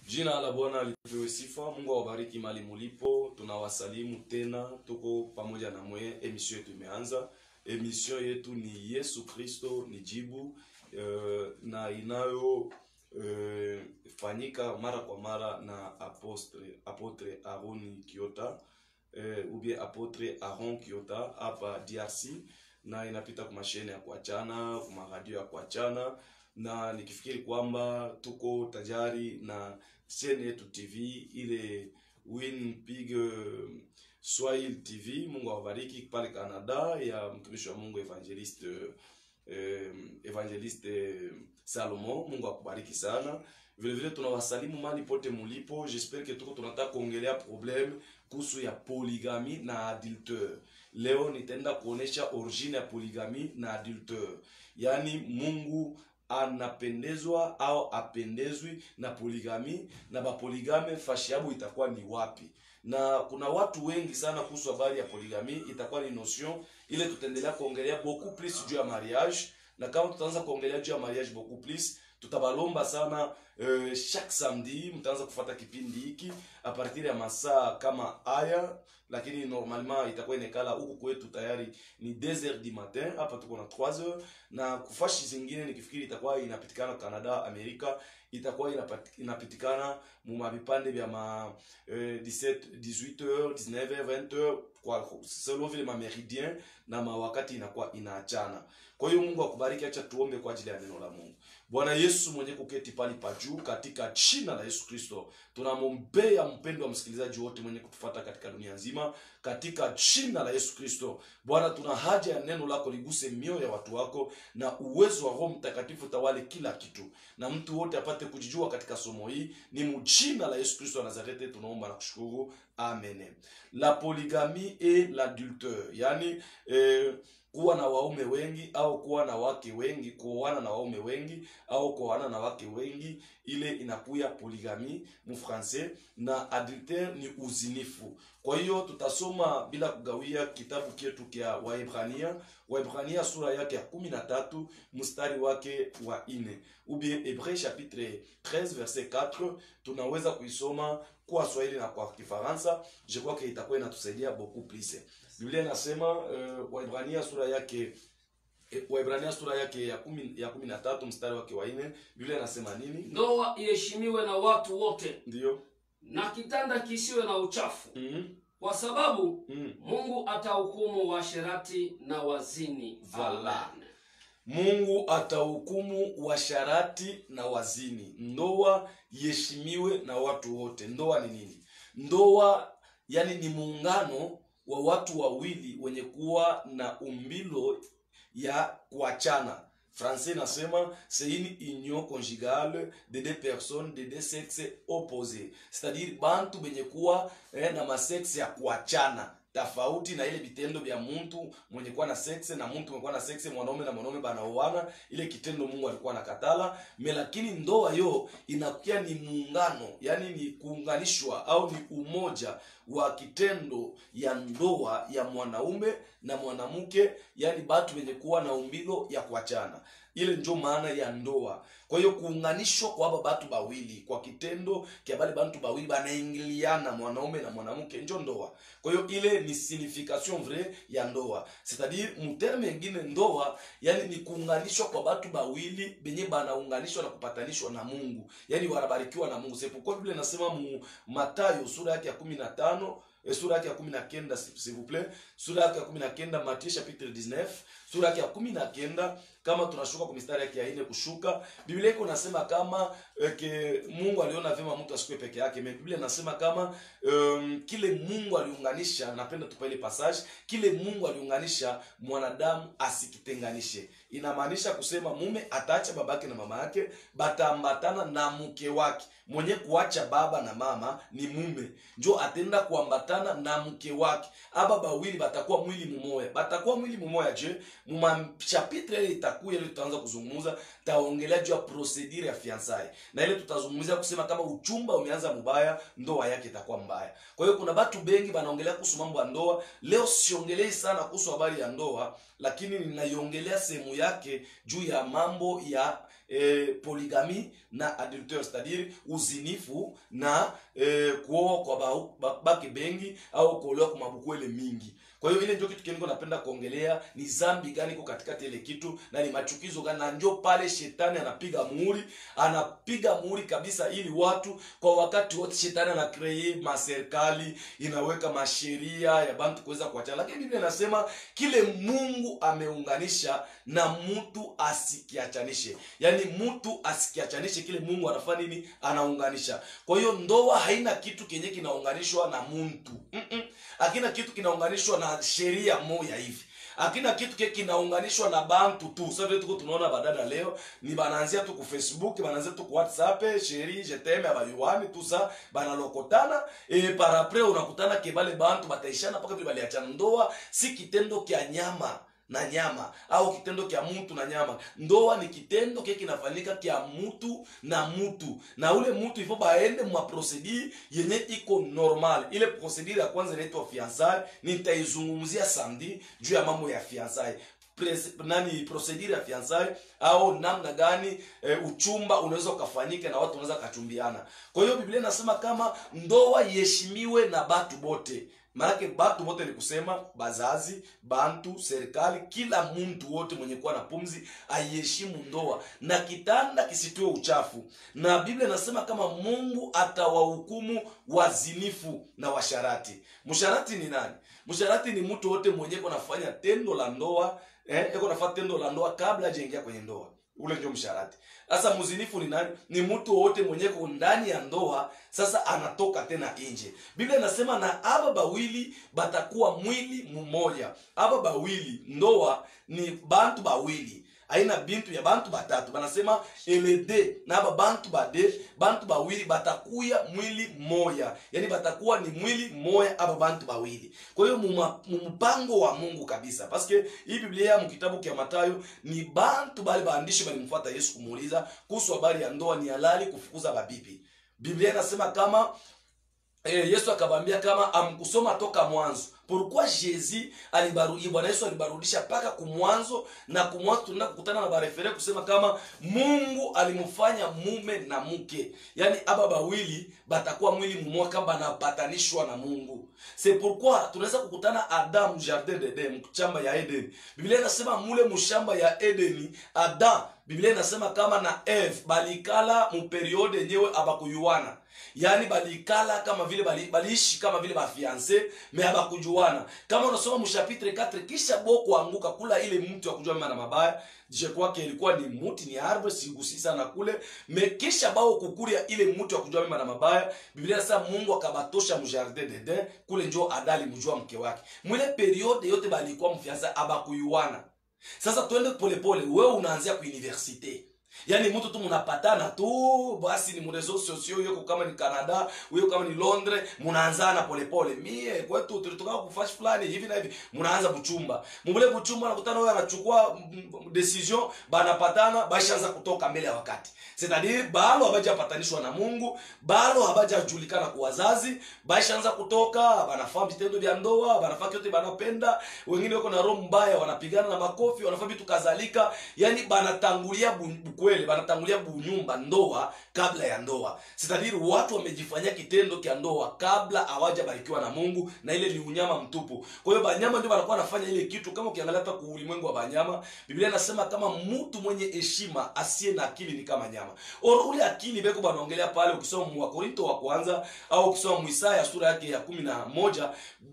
Jina la Bwana lipewe sifa. Mungu awabariki mali mulipo. Tunawasalimu tena, tuko pamoja na mwe. Emission yetu imeanza. Emission yetu ni Yesu Kristo ni jibu, na inayo fanyika mara kwa mara na apotre Aaron Kiota, ou bien apotre Aaron Kiota hapa DRC, na inapita kwa mashine ya kuachana, kwa radio ya kuachana, na nikifikiri kwamba tuko tajari na chaîne yetu TV ile Winpig Swahili TV. Mungu awabariki pale Canada, ya mtumishi wa Mungu evangeliste Salomon. Mungu akubariki sana. Vile vile tunawasalimu mali pote mulipo. J'espère que tuko tunataka kuongelea problem kuhusu ya polygamy na adultère. Leo nitaenda kuonesha origine ya polygamy na adultère. Yani Mungu anapendezwa au apendezwi na polygamy, na ba polygamy fashiabu itakuwa ni wapi? Na kuna watu wengi sana kuhusu habari ya polygamy, itakuwa ni notion ile tutaendelea kuongelea beaucoup plus juu ya mariage. Na kama tutaanza kuongelea juu ya mariage beaucoup plus, tutabalomba sana chaque samedi mtaanza kufuata kipindi hiki a partir ya masaa kama haya, lakini normalement itakuwa inekala huku kwetu tayari ni 2h du matin, hapa tuko na 3h, na kufashi zingine nikifikiri itakuwa inapitikana Canada, Amerika, itakuwa inapitikana mu mabipande vya 17, 18h, 19h, 20h kwa selon vile ma meridien na mawakati inakuwa inaachana. Kwa hiyo Mungu akubariki. Acha tuombe kwa ajili ya neno la Mungu. Bwana Yesu mwenye kuketi pali pa juu, katika jina la Yesu Kristo tunamombea mpendo wa msikilizaji wote mwenye kutufuata katika dunia nzima, katika jina la Yesu Kristo. Bwana, tuna haja ya neno lako liguse mioyo ya watu wako, na uwezo wa Roho Mtakatifu tawale kila kitu, na mtu wote apate kujijua katika somo hii. Ni mjina la Yesu Kristo wa Nazareti tunaomba na kushukuru, amen. La polygamie et l'adultère, yani kuwa na waume wengi au kuwa na wake wengi, kuoana na waume wengi au kuoana na wake wengi, ile inakuya polygamie mu français, na adultère ni uzinifu. Kwa hiyo tutasoma bila kugawia kitabu chetu kia Waebrania sura yake ya 13 mstari wake wa 4, ou bien Hébreux chapitre 13 verset 4. Tunaweza kuisoma kwa Swahili na kwa Kifaransa. Je crois que itakuwa inatusaidia beaucoup plus. Biblia inasema Waebrania sura yake ya 13 mstari wake wa 4. Biblia inasema nini? Ndoa iheshimiwe na watu wote. Ndio. Na kitanda kisiwe na uchafu. Kwa sababu Mungu atahukumu washerati na wazini. Voilà. Mungu atahukumu washarati na wazini. Ndoa iheshimiwe na watu wote. Ndoa ni nini? Ndoa yani ni muungano wa watu wawili wenye kuwa na umbilo ya kuachana. Français nasema c'est une union conjugale de deux personnes de deux sexes opposés. C'est-à-dire bantu benye kuwa na masexe ya kuachana, tofauti na ile vitendo vya mtu mwenye kuwa na sexe na mtu mwenye kuwa na sexe, mwanaume na mwanaume banaoana. Ile kitendo Mungu alikuwa anakatala, lakini ndoa yo inakuwa ni muungano, yani ni kuunganishwa au ni umoja wa kitendo ya ndoa ya mwanaume na mwanamke, yani batu wenye kuwa na umbilo ya kuachana. Ile ndio maana ya ndoa. Kwa hiyo kuunganishwa kwa baba batu bawili kwa kitendo kia bale bantu bawili banaingiliana, mwanaume na mwanamke, ndio ndoa. Kwa hiyo ile ni signification vrai ya ndoa. C'est-à-dire mterme nyingine ndoa yani ni kuunganishwa kwa batu bawili benye banaunganishwa na kupatanishwa na Mungu. Yani wanabarikiwa na Mungu. C'est pourquoi Biblia inasema mu Mathayo sura yake ya 15, sura yake ya 19 s'il vous plaît, sura yake ya 19, Matthieu chapitre 19, sura yake ya 19, kama tunashuka kwa mistari yake ya 4 kushuka, Biblia iko nasema kama Mungu aliona vema mtu asikue peke yake. Biblia nasema kama kile Mungu aliunganisha, napenda tupa ile passage, kile Mungu aliunganisha mwanadamu asikitenganishe. Inamaanisha kusema mume ataacha babake na mama yake, bataambatana na mke wake. Mwenye kuacha baba na mama ni mume, njo atenda kuambatana na mke wake. Aba bawili batakuwa mwili mmoja. Batakuwa mwili mmoja je? Muma chapitre ile itakuwa ile tutaanza kuzungumza, taongelea juu ya procedure ya fiançailles. Na ile tutazungumzia kusema kama uchumba umeanza mbaya, ndoa yake itakuwa mbaya. Kwa hiyo kuna watu bengi banaongelea kuhusu mambo ya ndoa. Leo siongelei sana kuhusu habari ya ndoa, lakini ninaiongelea sehemu yake juu ya mambo ya polygamy na adultère, c'est-à-dire uzinifu na kuoa kwa baki bengi au kuolewa kwa mabukwele mingi. Kwa hiyo ile ndio kitu kingo napenda kuongelea, ni zambi gani iko katikati ile kitu na ni machukizo gani, na ndio pale shetani anapiga muhuri kabisa, ili watu kwa wakati wote shetani ana create maserikali, inaweka masheria ya bantu kuweza kuachana. Lakini Biblia inasema kile Mungu ameunganisha na mtu asikiachanishe. Yaani mtu asikiachanishe, kile Mungu anafanya nini? Anaunganisha. Kwa hiyo ndoa haina kitu kenye kinaunganishwa na mtu. Hakina kitu kinaunganishwa na sheria moja hivi. Hakina kitu kinaunganishwa na bantu tu. Sasa tuko tunaona badada leo ni banaanzia tu ku Facebook, banaanzia tu ku WhatsApp, chérie, je t'aime, abayuani tout ça, banalokotana par après unakutana kebale bantu bataishana paka vile baliachana. Ndoa si kitendo kia nyama na nyama au kitendo kia mtu na nyama. Ndoa ni kitendo kinafanyika kia mtu na mtu, na ule mtu ifo baende mwa procedure yenye iko normal. Ile procedure ya kwanza inaitwa fiançailles, nitaizungumzia samedi juu ya mambo ya fiançailles. Procedure ya fiançailles au namna gani uchumba unaweza kufanyika na watu wanaweza kachumbiana. Kwa hiyo Biblia inasema kama ndoa iheshimiwe na batu bote. Maana batu bote ni kusema bazazi, bantu, serikali, kila mtu wote mwenye kuwa na pumzi aiheshimu ndoa, na kitanda kisitiwe uchafu. Na Biblia inasema kama Mungu atawahukumu wazinifu na washarati. Msharati ni nani? Msharati ni mtu wote mwenye kunafanya tendo la ndoa, nafanya tendo la ndoa kabla hajaingia kwenye ndoa. Ule ndio msharati. Sasa mzinifu ni nani? Ni mtu wote mwenye ndani ya ndoa sasa anatoka tena nje. Biblia inasema na aba bawili batakuwa mwili mmoja. Aba bawili, ndoa ni bantu bawili. Aina bintu ya bantu batatu. Banasema elede na aba bantu bade, bantu bawili batakuya mwili moja. Yani batakuwa ni mwili moja aba bantu bawili. Kwa hiyo mpango wa Mungu kabisa. Paske hii Biblia mu kitabu kia Mathayo ni bantu bali baandishi balimfuata Yesu kumuuliza kuhusu habari ya ndoa ni halali kufukuza babibi. Biblia inasema kama Yesu akabambia kama amkusoma toka mwanzo. Pourquoi Jésus Bwana Yesu alibarudisha paka kumwanzo, na kumwanzo tunaenda kukutana na barefere kusema kama Mungu alimfanya mume na mke. Yani aba bawili batakuwa mwili mmoja kama banapatanishwa na Mungu. C'est pourquoi tunaweza kukutana Adam jardin d'Eden, mchamba ya Eden. Biblia inasema mule mshamba ya Eden, Adam, Biblia inasema kama na Eve balikala mu periode yenyewe abakuyuana. Yani balikala kama vile baliishi kama vile bafiancé mais abakujuana. Kama unasoma mchapitre 4, kisha boko anguka kula ile mtu ya kujua mema na mabaya. Je crois que ilikuwa ni muti ni arbre sigusi sana kule, mais kisha bao kukuria ile mtu ya kujua mema na mabaya. Biblia inasema Mungu akabatosha mu jardin d'Eden, kule njo Adali mjua mke wake. Mwile periode yote balikuwa mfiança abakuyuana. Sasa tuende polepole, wewe unaanzia ku universite. Yani mtu tu munapatana tu, basi ni mrezo sosio yuko kama ni Canada, yuko kama ni Londres, munaanzana polepole. Mie kwetu tulitoka kufash fulani hivi na hivi, munaanza buchumba. Mumule buchumba nakutana wewe anachukua decision, banapatana, bashaanza kutoka mbele ya wakati. C'est-à-dire balo habajapatanishwa na Mungu, balo habajajulikana kwa wazazi, bashaanza kutoka, banafanya vitendo vya ndoa, banafanya yote banapenda, wengine wako na roho mbaya, wanapigana na makofi, wanafanya vitu kadhalika. Yani banatangulia kweli, banatangulia bunyumba ndoa kabla ya ndoa. C'est-à-dire watu wamejifanyia kitendo kia ndoa kabla hawajabarikiwa na Mungu, na ile ni unyama mtupu. Kwa hiyo banyama ndio wanakuwa wanafanya ile kitu. Kama ukiangalia hata kwa ulimwengu wa banyama, Biblia inasema kama mtu mwenye heshima asiye na akili ni kama nyama. Ule akili beko banaongelea pale, ukisoma wa Korinto wa kwanza au ukisoma Isaya sura yake ya 11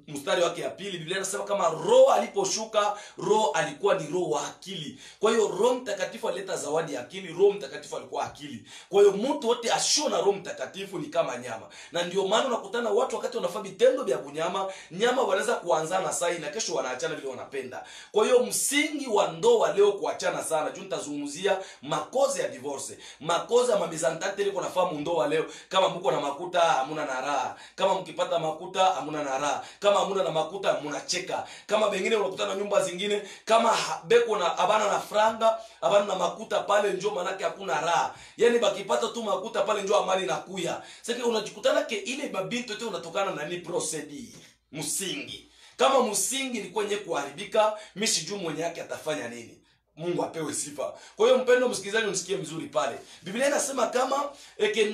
mstari wake ya 2, Biblia inasema kama roho aliposhuka, roho alikuwa ni roho wa akili. Kwa hiyo Roho Mtakatifu alileta zawadi ya akili, Roho Mtakatifu alikuwa akili. Kwa hiyo mtu wote asio na Roho Mtakatifu ni kama nyama. Na ndio maana unakutana watu wakati wanafanya vitendo vya bunyama, nyama wanaweza kuanzana sai na kesho wanaachana vile wanapenda. Kwa hiyo msingi wa ndoa leo kuachana sana. Juu nitazungumzia makosa ya divorce, makosa ya mamizantate ile kunafahamu ndoa leo. Kama mko na makuta hamuna na raha, kama mkipata makuta hamuna na raha, kama hamuna na makuta mnacheka, kama wengine unakutana nyumba zingine kama beko na abana na franga, abana na makuta pale njoo manake hakuna raha. Yani bakipata tu makuta pale njoo amani na kuya. Sasa unajikutana ke ile mabintu yote unatokana na ni procedure, msingi. Kama msingi ilikuwa yenye kuharibika, mimi sijui mwenye yake atafanya nini. Mungu apewe sifa. Kwa hiyo mpendo msikilizaji, unisikie vizuri pale. Biblia inasema kama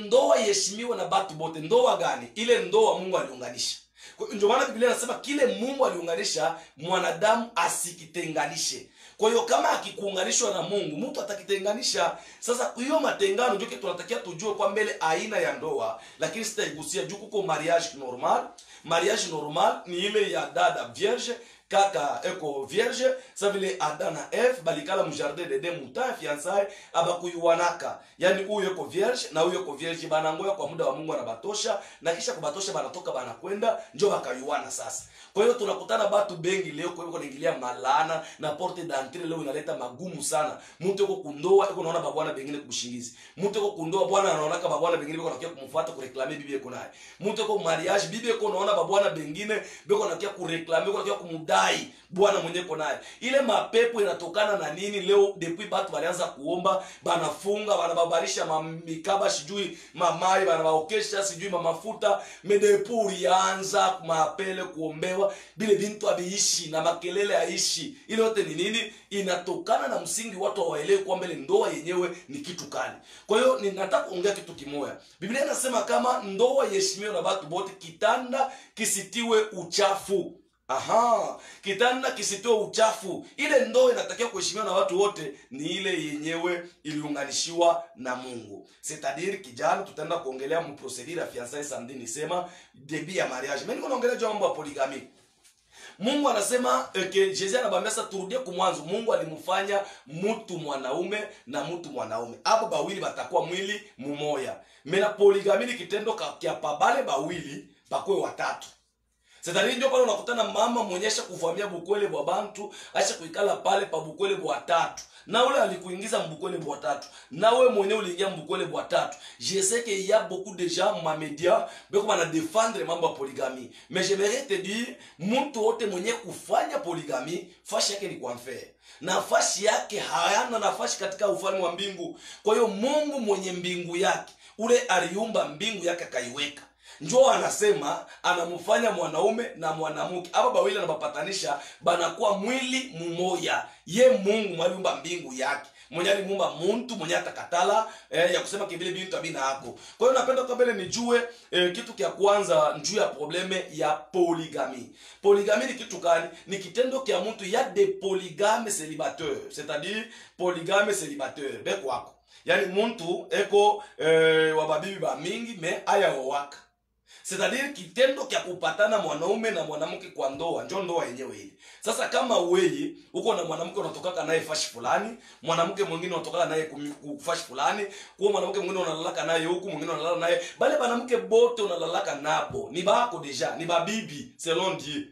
ndoa iheshimiwe na batu bote. Ndoa gani? Ile ndoa Mungu aliunganisha. Ndio maana Biblia inasema kile Mungu aliunganisha mwanadamu asikitenganishe. Kwa hiyo kama akikuunganishwa na Mungu, mtu atakitenganisha. Sasa hiyo matengano ndio kitu tunatakia tujue kwa mbele aina ya ndoa, lakini sitaigusia juu kuko mariage normal. Mariage normal ni ile ya dada vierge, kaka eko vierge, sa vile Adam na Eve balikala mu jardin de Eden muta fiançailles abakuyuanaka. Yani huyo eko vierge na huyo eko vierge banangoya kwa muda wa Mungu anabatosha, na kisha kubatosha banatoka banakwenda njo bakayuana sasa. Kwa hiyo tunakutana batu bengi leo kwa hivyo kuingilia malana na porte d'entrée leo inaleta magumu sana. Mtu yuko kundoa yuko naona babwana bengine kubushingizi. Mtu yuko kundoa bwana anaona kama babwana bengine biko nakia kumfuata kureklame bibi yako naye. Mtu yuko mariage bibi yako naona babwana bengine biko nakia kureklame biko nakia kumudai bwana mwenyewe ko naye. Ile mapepo inatokana na nini leo? Depuis batu walianza kuomba, banafunga, banababarisha mikaba sijui mamai, banabaokesha sijui mamafuta, medepuri yaanza kumapele kuombewa bile bintu abiishi na makelele aishi. Ile yote ni nini? Inatokana na msingi watu hawaelewi kwa mbele ndoa yenyewe ni kitu kali. Kwa hiyo ninataka kuongea kitu kimoja. Biblia inasema kama ndoa iheshimiwe na watu wote, kitanda kisitiwe uchafu. Aha, kitanda kisitoe uchafu. Ile ndoa inatakiwa kuheshimiwa na watu wote ni ile yenyewe iliunganishiwa na Mungu. C'est-à-dire kijana tutaenda kuongelea mu procedure ya fiançailles samedi nisema début ya mariage. Mimi naongelea juu mambo ya polygamy. Mungu anasema Jésus anabambia sasa turudie kwa mwanzo. Mungu alimfanya mtu mwanaume na mtu mwanaume. Hapo bawili batakuwa mwili mmoja. Mena polygamy ni kitendo kia pabale bawili bakwe watatu. C'est-à-dire ndio pale unakutana mama mwenyesha kuvamia bukwele bwa bantu, acha kuikala pale pa bukwele bwa tatu. Na ule alikuingiza mbukwele bwa tatu. Na wewe mwenyewe uliingia mbukwele bwa tatu. Je sais qu'il y a beaucoup de gens ma média beko bana défendre mambo ya polygamie. Mais j'aimerais te dire mtu wote mwenye kufanya polygamie, fashi yake ni kwa enfer. Nafasi yake hayana nafasi katika ufalme wa mbingu. Kwa hiyo Mungu mwenye mbingu yake, ule aliumba mbingu yake kaiweka. Njoo anasema anamfanya mwanaume na mwanamke. Hapa bawili anabapatanisha banakuwa mwili mmoja. Ye Mungu mwaliumba mbingu yake. Mwenye alimuumba muntu mwenye atakatala ya kusema kibile bintu abina hako. Kwa hiyo napenda kwa mbele nijue kitu kia kwanza njuu ya probleme ya polygamy. Polygamy ni kitu gani? Ni kitendo kia mtu ya de polygame célibataire. C'est-à-dire polygame célibataire. Beko wako. Yani muntu eko wababibi ba mingi me aya wawaka. C'est-à-dire kitendo kia kupatana mwanaume na mwanamke kwa ndoa, ndio ndoa yenyewe ile. Sasa kama wewe uko na mwanamke unatoka naye fashi fulani, mwanamke mwingine unatoka naye kufashi fulani, kwa mwanamke mwingine unalalaka naye huku, mwingine unalala naye, bale banamke bote unalalaka nabo, ni bako deja, ni babibi selon Dieu.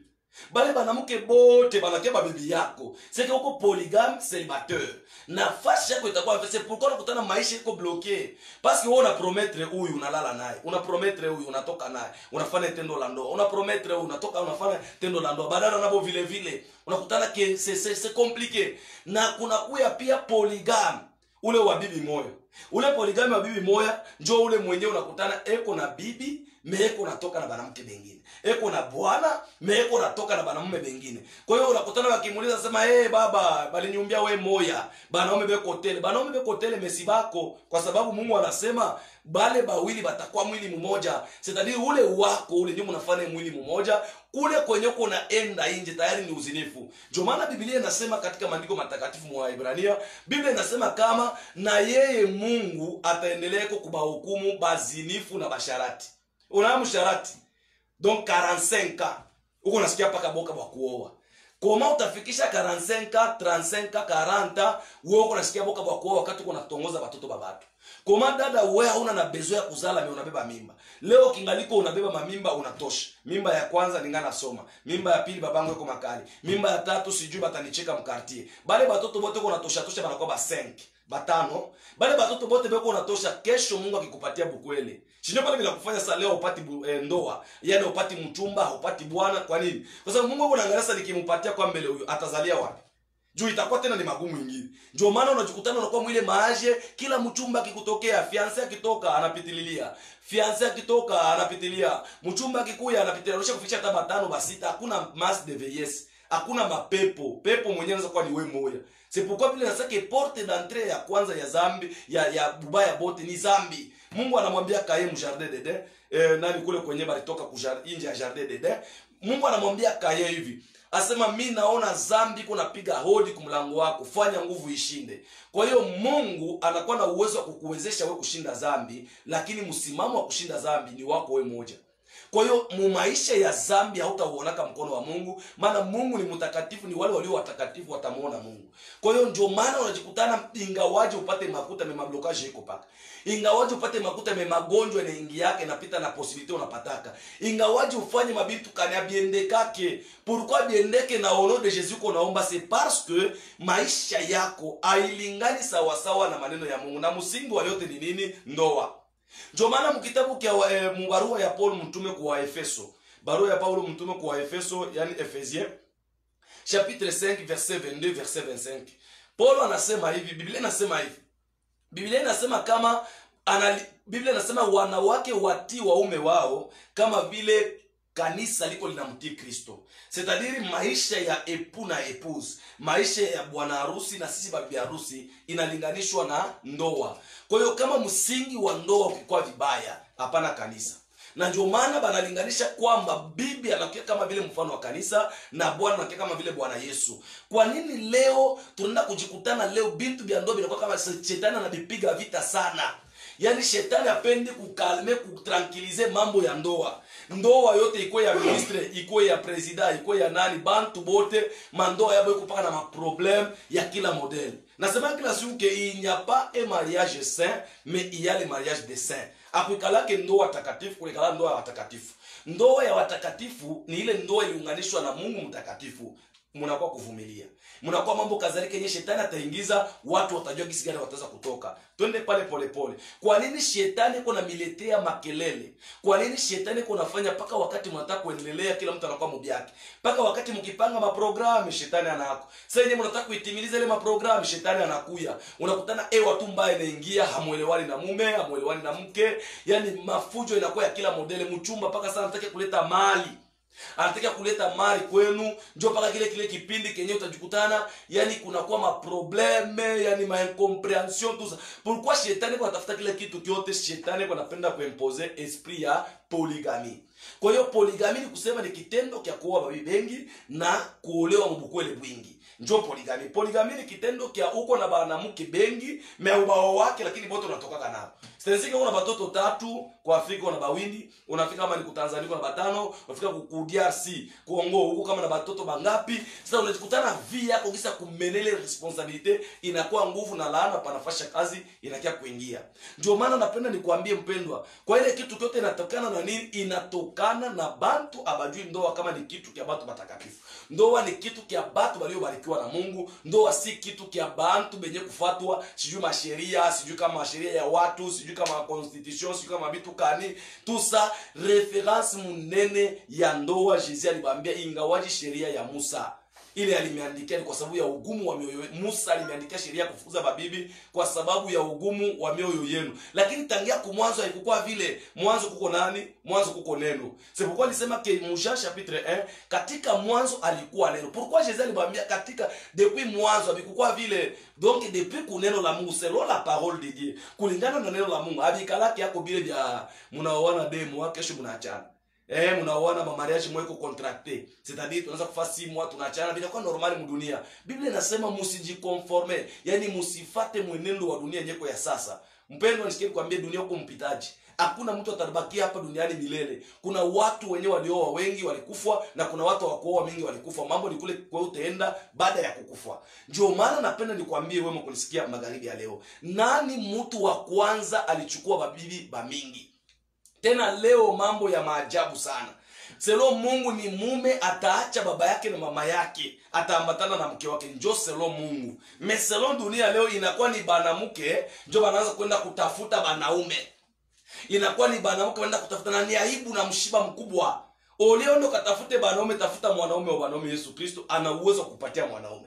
Bale banamuke bote banakia babibi yako. C'est que uko polygame célibataire. Nafasi yako itakuwa c'est pourquoi unakutana maisha iko bloqué. Parce que wewe una promettre huyu unalala naye. Una promettre huyu unatoka naye. Unafanya tendo la ndoa. Una promettre huyu unatoka unafanya tendo la ndoa. Badala nabo vile vile. Unakutana ke c'est compliqué. Na kuna kuya pia polygame. Ule wa bibi moja. Ule polygame wa bibi moja njoo ule mwenyewe unakutana eko na bibi meeko natoka na banamke bengine. Eko na bwana meeko natoka na banamume bengine. Kwa hiyo unakutana wakimuuliza sema baba baliniumbia we moya. Banaume beko hoteli. Banaume beko hoteli mesibako kwa sababu Mungu anasema bale bawili batakuwa mwili mmoja. C'est-à-dire ule wako ule ndio mnafanya mwili mmoja. Kule kwenye kuna enda nje tayari ni uzinifu. Ndio maana Biblia inasema katika maandiko matakatifu mwa Ibrania, Biblia inasema kama na yeye Mungu ataendelea kubahukumu bazinifu na basharati. Unahamu sharati. Donc 45 ans. Uko nasikia paka boka bwa kuoa. Koma utafikisha 45 35 40 wewe uko nasikia boka bwa kuoa wakati uko natongoza watoto babatu. Koma dada wewe hauna na bezo ya kuzala me unabeba mimba. Leo kingaliko unabeba mamimba unatosha. Mimba ya kwanza ningana soma. Mimba ya pili babangu yuko makali. Mimba ya tatu sijui batanicheka mkartie. Bale batoto bote uko natosha tosha banakuwa ba 5. Batano. Bale batoto bote beko unatosha kesho Mungu akikupatia bukwele. Shinyo pale bila kufanya sasa leo upati ndoa, yani upati mchumba, upati bwana, kwa nini? Kwa sababu Mungu anaangalia sasa nikimpatia kwa mbele huyu atazalia wapi? Juu itakuwa tena ni magumu mengine. Ndio maana unajikutana unakuwa mwile maaje, kila mchumba akikutokea, fiancé akitoka anapitililia. Fiancé akitoka anapitilia. Mchumba akikuya anapitilia. Unasha kufikisha hata 5 basi hakuna mas de vieillesse. Hakuna mapepo. Pepo mwenyewe anaweza kuwa ni wewe moja. C'est pourquoi Biblia inasema que porte d'entrée ya kwanza ya zambi ya bubaya bote ni zambi. Mungu anamwambia Kain mjardin d'Eden, nani kule kwenye balitoka nje ya jardin d'Eden. Mungu anamwambia Kain hivi, asema mimi naona zambi kuna piga hodi kumlango wako, fanya nguvu ishinde. Kwa hiyo Mungu anakuwa na uwezo wa kukuwezesha wewe kushinda zambi, lakini msimamo wa kushinda zambi ni wako wewe moja. Kwa hiyo mu maisha ya zambi hautauonaka mkono wa Mungu, maana Mungu ni mtakatifu, ni wale walio watakatifu watamuona Mungu. Kwa hiyo ndio maana unajikutana ingawaje upate makuta blockage iko paka. Ingawaje upate makuta magonjwa na ingi yake napita na possibility unapataka. Ingawaje ufanye mabitu kanya biendekake. Pourquoi biendeke na ono de Jésus ko naomba, c'est parce que maisha yako hailingani sawa sawa na maneno ya Mungu. Na msingi wa yote ni nini? Ndoa. Ndio maana mkitabu kia barua ya Paul mtume kwa Efeso. Barua ya Paulo mtume kwa Efeso, yani Ephésiens chapitre 5 verset 22 verset 25. Paulo anasema hivi, Biblia inasema hivi. Biblia inasema kama Biblia inasema wanawake watii waume wao kama vile kanisa liko linamtii Kristo. C'est-à-dire maisha ya époux na épouse, maisha ya bwana harusi na sisi bibi harusi inalinganishwa na ndoa. Kwa hiyo kama msingi wa ndoa ukikuwa vibaya, hapana kanisa. Na ndio maana banalinganisha kwamba bibi anakuwa kama vile mfano wa kanisa na bwana anakuwa kama vile Bwana Yesu. Kwa nini leo tunaenda kujikutana leo bintu vya ndoa vinakuwa kama shetani anabipiga vita sana? Yani shetani apendi kukalme, kutranquilize mambo ya ndoa. Ndoa yote iko ya ministre, iko ya president, iko ya nani, bantu bote mandoa yabo iko paka na maproblème ya kila modèle. Nasema kila siku que il n'y a pas un mariage saint, mais il y a le mariage des saints. Akuikala ke ndoa takatifu, kulikala ndoa ya watakatifu. Ndoa ya watakatifu ni ile ndoa iliunganishwa na Mungu mtakatifu. Mnakuwa kuvumilia. Mnakuwa mambo kadhalika yenye shetani ataingiza, watu watajua gisi gani wataweza kutoka. Twende pale pole pole. Kwa nini shetani kuna miletea makelele? Kwa nini shetani kuna fanya paka wakati mnataka kuendelea kila mtu anakuwa mubi yake? Paka wakati mkipanga maprogramu shetani anako. Sasa yenyewe mnataka kuitimiliza ile maprogramu shetani anakuya. Unakutana watu mbaya inaingia, hamuelewani na mume, hamuelewani na mke, yani mafujo inakuwa ya kila modele. Mchumba paka sana anataka kuleta mali. Anataka kuleta mali kwenu, njoo paka kile kipindi kenye utajikutana, yani kuna kwa maprobleme, yani incompréhension tout ça. Pourquoi shetani kwa tafuta kile kitu kyote? Shetani kwa napenda kuimposer esprit ya polygamie. Kwa hiyo polygamie ni kusema ni kitendo kia kuoa babi bengi na kuolewa mbukwele bwingi. Njoo polygamie. Polygamie ni kitendo kia uko na banamuke bengi, meubao wake lakini bote unatoka nao. Sasa una batoto 3 kwa Afrika una bawindi, unafika kama ni ku Tanzania una batano, unafika ku DRC, Kongo huko kama na batoto bangapi. Sasa unajikutana via yako kisa kumenele responsabilité inakuwa nguvu na laana panafasha kazi inakia kuingia. Ndio maana napenda nikwambie mpendwa, kwa ile kitu kyote inatokana na nini? Inatokana na bantu abajui ndoa kama ni kitu kia batu batakatifu. Ndoa ni kitu kia batu waliobarikiwa na Mungu. Ndoa si kitu kia bantu benye kufatwa sijui masheria, sijui kama sheria ya watu, sijui kama constitution, sijui kama bitu kani. Tout ça référence munene ya ndoa. Jésus alibambia ingawaji sheria ya Musa ile alimeandikia kwa sababu ya ugumu wa mioyo. Musa alimeandikia sheria kufukuza babibi kwa sababu ya ugumu wa mioyo yenu. Lakini tangia kumwanzo haikuwa vile. Mwanzo kuko nani? Mwanzo kuko neno. C'est pourquoi alisema que Jean chapitre 1 katika mwanzo alikuwa neno. Pourquoi Jésus alibambia katika depuis mwanzo alikuwa vile? Donc depuis kuneno la Mungu, selon la parole de Dieu, kulingana na neno la Mungu, abikalaki yako bile vya mnaoana demo wake kesho mnaachana. Mnaoana ma mariage mweko contracté. C'est-à-dire tunaanza kufa 6 mois tunaachana bila kwa normali mdunia. Biblia inasema msijiconforme, yani msifate mwenendo wa dunia nyeko ya sasa. Mpendwa, nisikie kuambia dunia huko mpitaji. Hakuna mtu atabakia hapa duniani milele. Kuna watu wenyewe walioa wengi walikufa na kuna watu wakuoa wengi walikufa. Mambo ni kule kwa utaenda baada ya kukufa. Ndio maana napenda nikwambie wewe mkunisikia magharibi ya leo. Nani mtu wa kwanza alichukua babibi ba mingi? Tena leo mambo ya maajabu sana. Selo Mungu ni mume ataacha baba yake na mama yake, ataambatana na mke wake. Njoo selo Mungu. Meselo dunia leo inakuwa ni banamuke, njoo banaanza kwenda kutafuta banaume. Inakuwa ni banamuke kwenda kutafuta, na ni aibu na mshiba mkubwa. Oleo ndo katafute banaume, tafuta mwanaume wa banaume. Yesu Kristo ana uwezo kupatia mwanaume.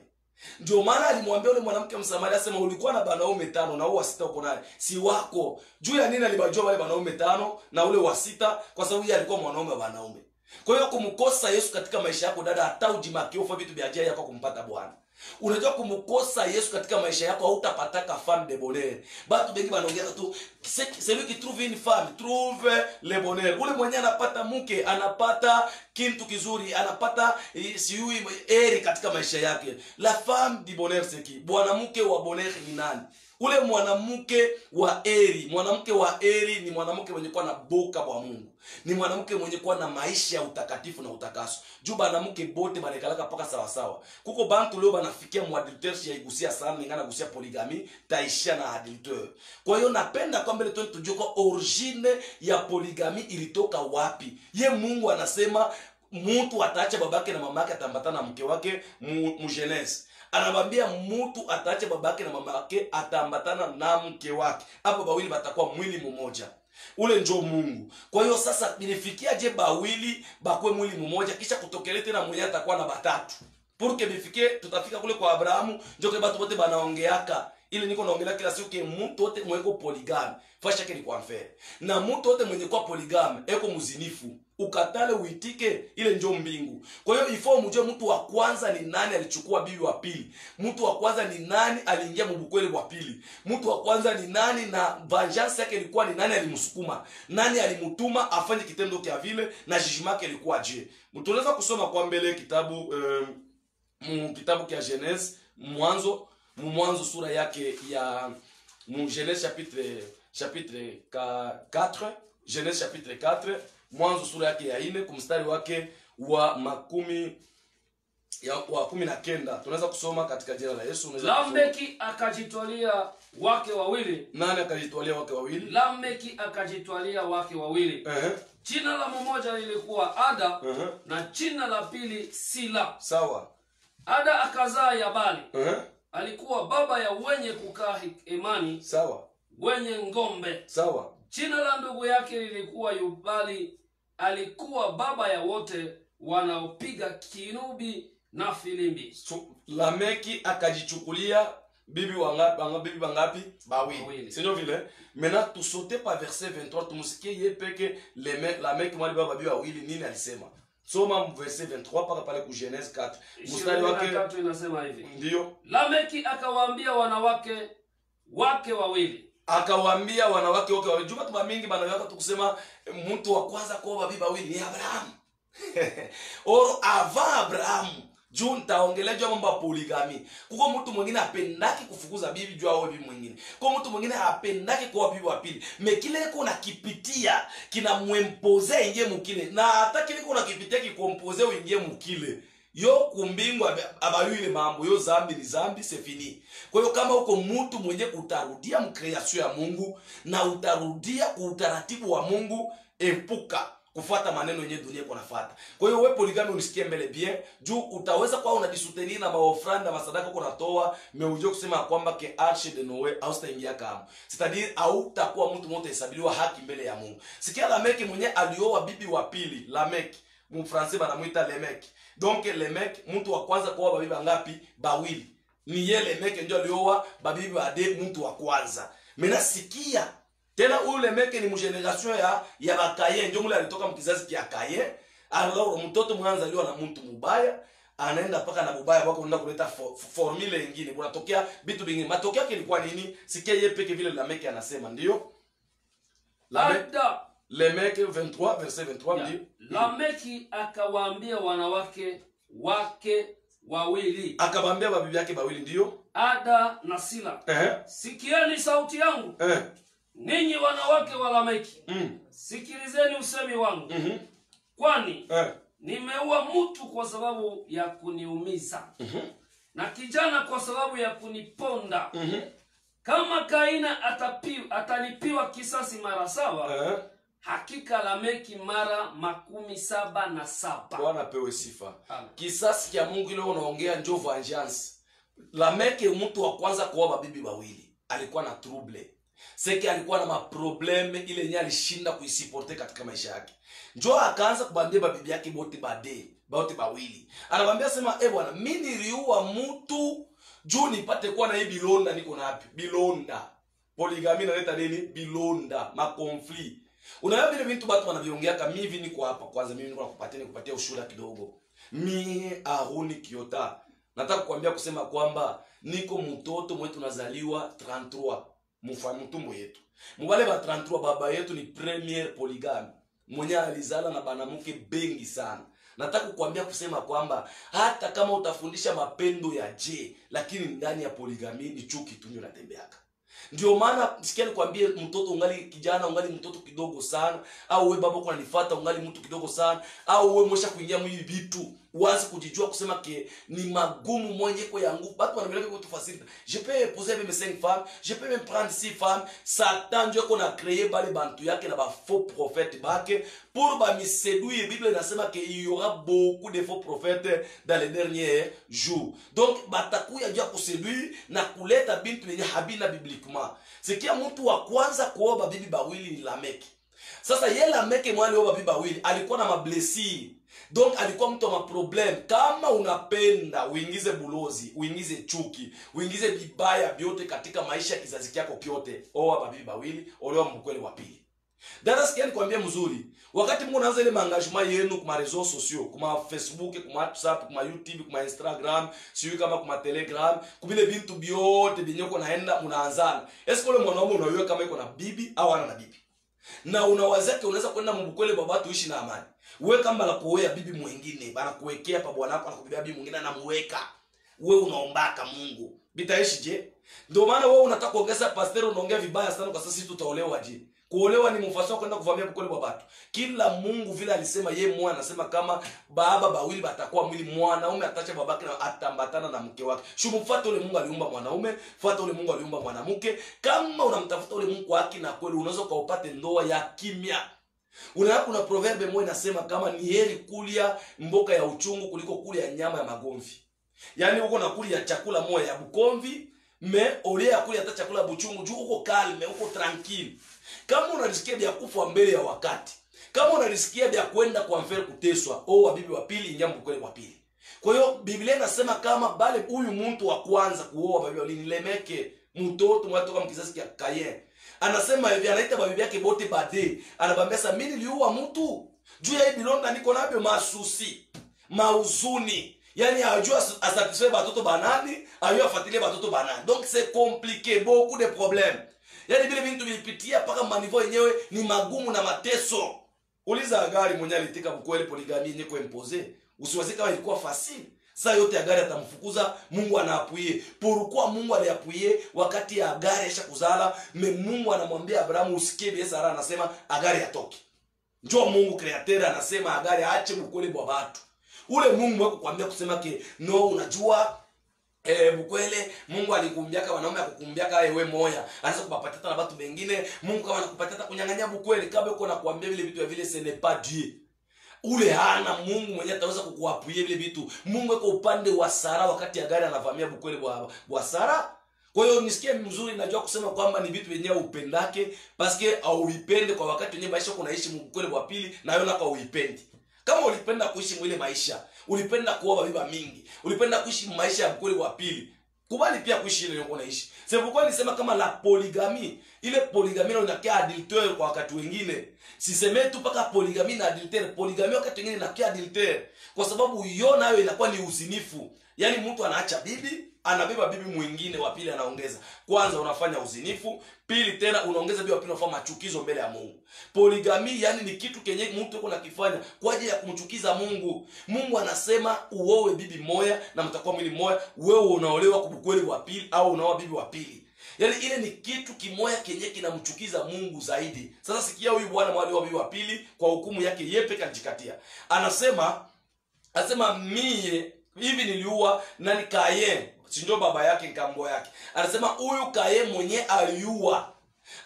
Ndio maana alimwambia yule mwanamke Msamaria, asema ulikuwa na banaume 5 na huwa 6 uko naye, si wako. Juu ya nini alibajua wale banaume 5 na ule wa 6? Kwa sababu yeye alikuwa mwanaume wa banaume. Kwa hiyo kumkosa Yesu katika maisha yako dada, hata ujimakie ufa vitu vya ajabu yako kumpata Bwana. Unajua kumkosa Yesu katika maisha yako hautapataka femme de bonheur. Batu bengi banaongea tu celui qui trouve une femme trouve le bonheur. Ule mwenye anapata mke anapata kitu kizuri, anapata siui heri katika maisha yake. La femme du bonheur c'est qui? Mwanamke wa bonheur ni nani? Ule mwanamke wa heri, mwanamke wa heri ni mwanamke mwenye kuwa na boka bwa Mungu. Ni mwanamke mwenye kuwa na maisha ya utakatifu na utakaso. Juu banamke bote banakalaka paka sawa sawa. Kuko bantu leo banafikia muadultère ya igusia sana, ngana gusia polygamy, taishia na adultère. Kwa hiyo napenda kwa mbele tujue kwa origine ya polygamy ilitoka wapi. Ye Mungu anasema mtu ataacha babake na mamake atambatana na mke wake mu Genèse. Anamwambia mtu ataacha babake na mamake ataambatana na mke wake. Hapo bawili batakuwa mwili mmoja. Ule njo Mungu. Kwa hiyo sasa bilifikia je bawili bakwe mwili mmoja kisha kutokelea tena mmoja atakuwa na batatu. Porque bifikie tutafika kule kwa Abrahamu njo kwa watu wote banaongeaka. Ile niko naongelea kila siku ke mtu wote mwenye polygamy. Fasha ke ni kwa mfere. Na mtu wote mwenye kwa polygamy eko mzinifu. Ukatale uitike ile njo mbingu. Kwa hiyo ifo mjue mtu wa kwanza ni nani alichukua bibi wa pili. Mtu wa kwanza ni nani aliingia mbukweli wa pili. Mtu wa kwanza ni nani na vengeance yake ilikuwa ni nani alimsukuma. Nani alimutuma afanye kitendo kia vile na judgment yake ilikuwa je. Mtunaweza kusoma kwa mbele kitabu kitabu kia Genèse mwanzo sura yake ya Genèse chapitre 4, Genèse chapitre 4, mwanzo sura yake ya 4 kumstari wake wa 19. Tunaweza kusoma katika jina la Yesu. Lameki akajitwalia wake wawili. Nani akajitwalia wake wawili? Lameki akajitwalia wake wawili. Jina la mmoja lilikuwa Ada, na jina la pili Sila. Sawa. Ada akazaa Yabali. Alikuwa baba ya wenye kukaa hemani. Sawa. Wenye ngombe. Sawa. Jina la ndugu yake lilikuwa Yubali. Alikuwa baba ya wote wanaopiga kinubi na filimbi. Lameki akajichukulia bibi wangapi? Bibi wangapi? Bawili. Sio vile? Maintenant tu saute par verset 23 tumusikie yepeke Lameki mwali baba bibi wawili nini alisema. Soma verset 23 paka pale ku Genèse 4. Mstari wake 4 inasema hivi. Ndio. Lameki akawaambia wanawake wake wawili. Akawaambia wanawake wake wawili. Juma tuma mingi bana yako tukusema mtu wa kwanza kwa bibi wawili ni Abraham. Or avant Abraham juu nitaongelea juu mambo ya polygamy. Kuko mtu mwingine apendaki kufukuza bibi juu au bibi mwingine. Kwa mtu mwingine apendaki kwa bibi wa pili. Mekile iko nakipitia kinamwempoze ingie mukile. Na hata kile iko nakipitia kikompoze uingie mukile. Yo kumbingu abayu ile mambo yo zambi ni zambi c'est fini. Kwa hiyo kama uko mtu mwenye utarudia mkreation ya Mungu na utarudia kwa utaratibu wa Mungu, epuka kufuata maneno yenye dunia iko nafuata. Kwa hiyo wewe polygamy unisikie mbele bien, juu utaweza kwa unadisoutenir na maofranda na masadaka uko natoa, mais uje kusema kwamba ke arche de Noé au sitaingia kama. C'est-à-dire au takuwa mtu mmoja hesabiliwa haki mbele ya Mungu. Sikia Lameki mwenye alioa bibi wa pili, Lameki, mfrançais banamuita Lameki. Donc Lameki mtu wa kwanza kwa bibi ngapi? Bawili. Ni yeye Lameki ndio alioa babibi bade mtu wa kwanza. Mena sikia tena ule Lameki ni mgeneration ya bakaye ndio mule alitoka mkizazi kia kaye. Alors mtoto mwanza aliwa na mtu mubaya anaenda paka na mubaya wako unaenda kuleta formula nyingine kunatokea vitu vingine. Matokeo yake ilikuwa nini? Sikia yeye peke vile Lameki anasema ndio. Lameki 23 verset 23 ndio. Lameki akawaambia wanawake wake wawili. Akawaambia babibi yake bawili ndio. Ada na Sila. Sikieni sauti yangu. Ninyi wanawake wa Lameki. Sikilizeni usemi wangu. Kwani nimeua mtu kwa sababu ya kuniumiza. Na kijana kwa sababu ya kuniponda. Kama Kaina atalipiwa kisasi mara 7, hakika Lameki mara 77. Bwana pewe sifa. Kisasi kia Mungu ile unaongea ndio vengeance. Lameki mtu wa kwanza kuoa bibi bawili. Alikuwa na trouble. Seki alikuwa na maprobleme ile nye alishinda kuisiporte katika maisha yake. Njoo akaanza kubambia bibi yake bote bawili. Anabambia sema bwana mimi niliua mtu juu nipate kuwa na hii bilonda niko na wapi? Bilonda. Polygamy inaleta nini? Bilonda, makonflit. Unaona vile vitu watu wanaviongea kama mimi niko hapa kwanza mimi niko nakupatia ushuhuda kidogo. Mimi Aruni Kiota Nataka kukwambia kusema kwamba niko mtoto mwetu tunazaliwa 33 mtumbo yetu. Mwale ba 33 baba yetu ni premier polygame. Mwenye alizala na banamuke bengi sana. Nataka kukwambia kusema kwamba hata kama utafundisha mapendo ya je, lakini ndani ya poligami ni chuki tu ndio natembeaka. Ndio maana sikia nikwambie, mtoto ungali kijana, ungali mtoto kidogo sana, au wewe baba uko unanifuata ungali mtu kidogo sana, au wewe mwisha kuingia mwili vitu, uanze kujijua kusema ke ni magumu mwenye kwa yangu. Watu wanameleka kwa tufasiri. Je peux épouser même 5 femmes, je peux même prendre 6 femmes. Satan ndio qu'on a créé bale bantu yake na ba faux prophètes bake pour ba mi séduire. Bible inasema que il y aura beaucoup de faux prophètes dans les derniers jours. Donc batakuya jua kuséduire na kuleta bintu yenye habina bibliquement. Sikia mtu wa kwanza kuoba bibi bawili ni Lameki. Sasa yeye Lameki mwali oba bibi bawili alikuwa na mablessure. Donc alikuwa mtu wa problem. Kama unapenda uingize bulozi, uingize chuki, uingize bibaya byote katika maisha ya kizazi kyako kyote, oa babibi bawili, olewa mkweli wa pili. Dada sikia nikwambia mzuri, wakati Mungu anaanza ile maengagement yenu kuma réseaux sociaux, kuma Facebook, kuma WhatsApp, kuma YouTube, kuma Instagram, siyo kama kuma Telegram, kubile bintu byote binyoko naenda unaanzana. Esko ule mwanaume unaiwe kama iko na bibi au ana na bibi? Na unawazake unaweza kwenda mbukwele baba tuishi na amani. Wewe kama la kuoea bibi mwingine, bana kuwekea pa bwana wako anakubibia bibi mwingine anamuweka. Wewe unaombaka Mungu. Bitaishi je? Ndio maana wewe unataka kuongeza pastor unaongea vibaya sana kwa sasa sisi tutaolewa je? Kuolewa ni mfano kwenda kuvamia bukwele baba watu. Kila Mungu vile alisema yeye mwana anasema kama baba bawili batakuwa mwili, mwanaume atacha babake na atambatana na mke wake. Shumfuate ule Mungu aliumba mwanaume, fuata ule Mungu aliumba mwanamke. Kama unamtafuta ule Mungu wake na kweli unaweza kaupate ndoa ya kimya. Kuna proverbe moja inasema kama ni heri kulia mboka ya uchungu kuliko kulia nyama ya magomvi. Yaani uko nakulia chakula moja ya bukomvi, olea kulia hata chakula ya buchungu juu uko calme, uko tranquille. Kama unarisikia bia kufa mbele ya wakati, kama unarisikia bia kwenda kwa mfere kuteswa, oa bibi wa pili, ingia mbukwele wa pili. Kwa hiyo Biblia inasema kama bale huyu mtu wa kwanza kuoa bibi wali Lameki, mtoto mwatoka mkizazi kia Kayen. Anasema hivi, anaita babibi yake bote bade, anabambia sasa mimi niliua mtu juu ya bilonda niko nabyo masusi, mauzuni. Yani ajua asatisfait batoto banani, ajua afuatilie batoto banani. Donc c'est compliqué, beaucoup de problèmes. Yani vile vitu vilipitia paka manivo yenyewe ni magumu na mateso. Uliza gari mwenye alitika bukweli poligami yenyewe kwa impose. Usiwazi kama ilikuwa fasili. Saa yote Agari atamfukuza, Mungu anaapuye. Pourquoi Mungu aliapuye wakati ya Agari aisha kuzala, Mungu anamwambia Abrahamu usikie bie Sara anasema Agari atoke. Njoo Mungu kreateur anasema Agari aache bukweli bwa watu. Ule Mungu wako kuambia kusema ke no unajua bukwele Mungu alikumbiaka wanaume akukumbiaka wewe moya. Anaweza kupapatata na watu wengine. Mungu kama anakupatata kunyang'anya bukwele kabla uko na kuambia vile vitu vile ce n'est pas Dieu. Ule hana Mungu mwenye ataweza kukuapuye vile vitu. Mungu yuko upande wa Sara wakati Agari anavamia bukwele bwa Sara. Kwa hiyo nisikie mzuri, najua kusema kwamba ni vitu wenyewe upendake paske au uipende kwa wakati wenyewe maisha kunaishi bukwele bwa pili na yona kwa uipendi. Kama ulipenda kuishi mwile maisha, ulipenda kuoa biba mingi, ulipenda kuishi maisha ya bukweli wa pili, kubali pia kuishi ile yoko naishi. Sasa kwa nisema kama la polygamy, ile polygamy inakia adultère kwa wakati wengine. Siseme tu paka polygamy na adultère, polygamy wakati wengine inakia adultère kwa sababu hiyo nayo inakuwa ni uzinifu. Yaani mtu anaacha bibi, anabeba bibi mwingine wa pili anaongeza. Kwanza unafanya uzinifu, pili tena unaongeza bibi wa pili unafanya machukizo mbele ya Mungu. Polygamy yani ni kitu kenye mtu yuko nakifanya kwa ajili ya kumchukiza Mungu. Mungu anasema uoe bibi moja na mtakuwa mwili moja, wewe unaolewa kwa bukweli wa pili au unaoa bibi wa pili. Yaani ile ni kitu kimoja kenye kinamchukiza Mungu zaidi. Sasa sikia huyu bwana mwali wa bibi wa pili kwa hukumu yake yepe kanjikatia. Anasema mie hivi niliua nani Kayen, si ndio baba yake nkambo yake. Anasema huyu Kayen mwenye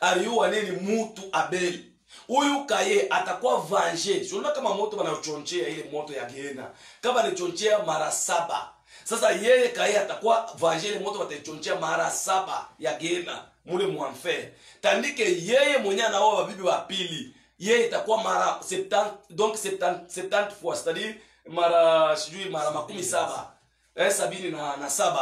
aliua nini mtu Abeli. Huyu Kayen atakuwa venger. Sio kama moto wanaochonchea ile moto ya Gehenna. Kama alichonchea mara 7. Sasa yeye Kayen atakuwa venger ile moto wataichonchea mara 7 ya Gehenna mule mwanfer. Tandike yeye mwenye anaoa bibi wa pili, yeye itakuwa mara 70, donc 70 fois, c'est-à-dire mara sijui mara 17. 77,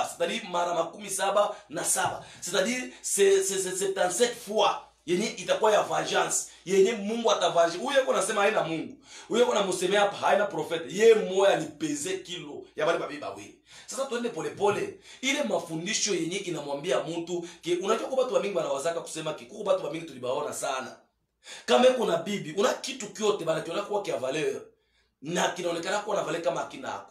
c'est-à-dire mara 77 na 7. C'est-à-dire c'est 77 fois. yenye itakuwa ya vengeance, yenye Mungu atavange. Huyo yuko nasema haina Mungu, huyo yuko namsemea hapa haina profeta, ye moya alipeze kilo ya bali babi bawili. Sasa tuende polepole ile mafundisho yenye inamwambia mtu ke, unajua kwa watu wa mingi wanawazaka kusema kikuko watu wa mingi tulibaona sana. Kama kuna bibi, una kitu kyote bana kiona kwa kia valeur na kinaonekana kuwa na valeur kama akinako.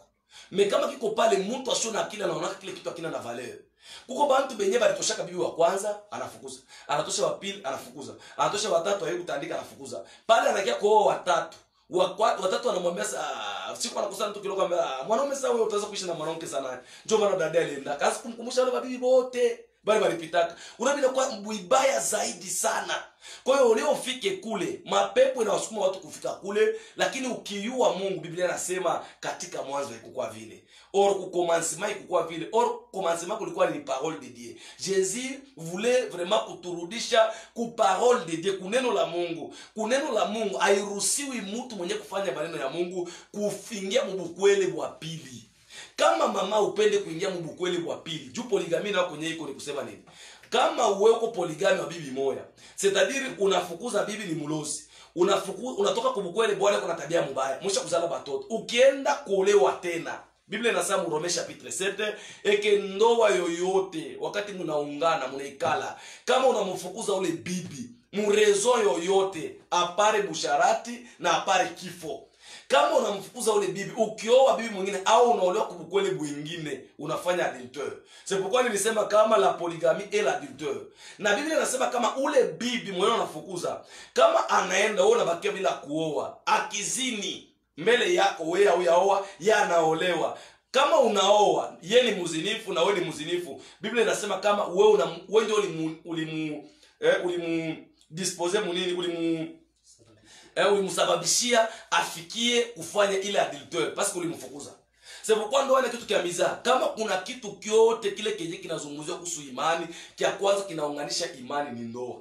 Me kama kiko pale mtu asiona akili anaona kile kitu akina na valeur. Kuko bantu benye balitoshaka bibi wa kwanza anafukuza, anatosha wa pili anafukuza, anatosha watatu ayo kutandika anafukuza. Pale anakia kwa watatu. Watatu anamwambia siku anakusana tu kidogo kwamba mwanaume sasa wewe utaweza kuishi na mwanamke sana. Njoo bana dada alienda. Kazi kumkumbusha wale bibi wote bali walipitaka. Unabida kwa mbaya zaidi sana. Kwa hiyo leo ufike kule, mapepo inawasukuma watu kufika kule, lakini ukiua Mungu, Biblia inasema katika mwanzo ilikuwa vile. Or kukomansema ilikuwa vile. Or komansema kulikuwa ni parole de Dieu. Jésus voulait vraiment kuturudisha ku parole de Dieu, kuneno la Mungu. Kuneno la Mungu hairuhusiwi mtu mwenye kufanya maneno ya Mungu kufingia mbukwele wa pili. Kama mama upende kuingia mbukweli wa pili, juu poligami na kwenye iko ni kusema nini? Kama uweko poligami wa bibi moja, c'est-à-dire unafukuza bibi ni mulozi. Unatoka kubukweli bwana kuna tabia mbaya. Mwisho kuzala batoto. Ukienda kuolewa tena. Biblia inasema mu Rome chapitre 7 eke ndoa yoyote wakati mnaungana mnaikala kama unamfukuza ule bibi, murezo yoyote apare busharati na apare kifo. Kama unamfukuza ule bibi, ukioa bibi mwingine au unaolewa kubukwele mwingine, unafanya adultère. C'est pourquoi nilisema kama la polygamie est l'adultère. Na Biblia inasema kama ule bibi mwenye unafukuza, kama anaenda wewe unabakia bila kuoa, akizini mbele yako wewe au yaoa, yeye anaolewa. Kama unaoa, yeye ni mzinifu na wewe ni mzinifu. Biblia inasema kama wewe ndio ulimu dispose munini ulimsababishia afikie kufanya ile adultère parce que ulimfukuza. C'est pourquoi ndoa ni kitu kia mizaa. Kama kuna kitu kyote kile kenye kinazungumzia kuhusu imani, kia kwanza kinaunganisha imani ni ndoa.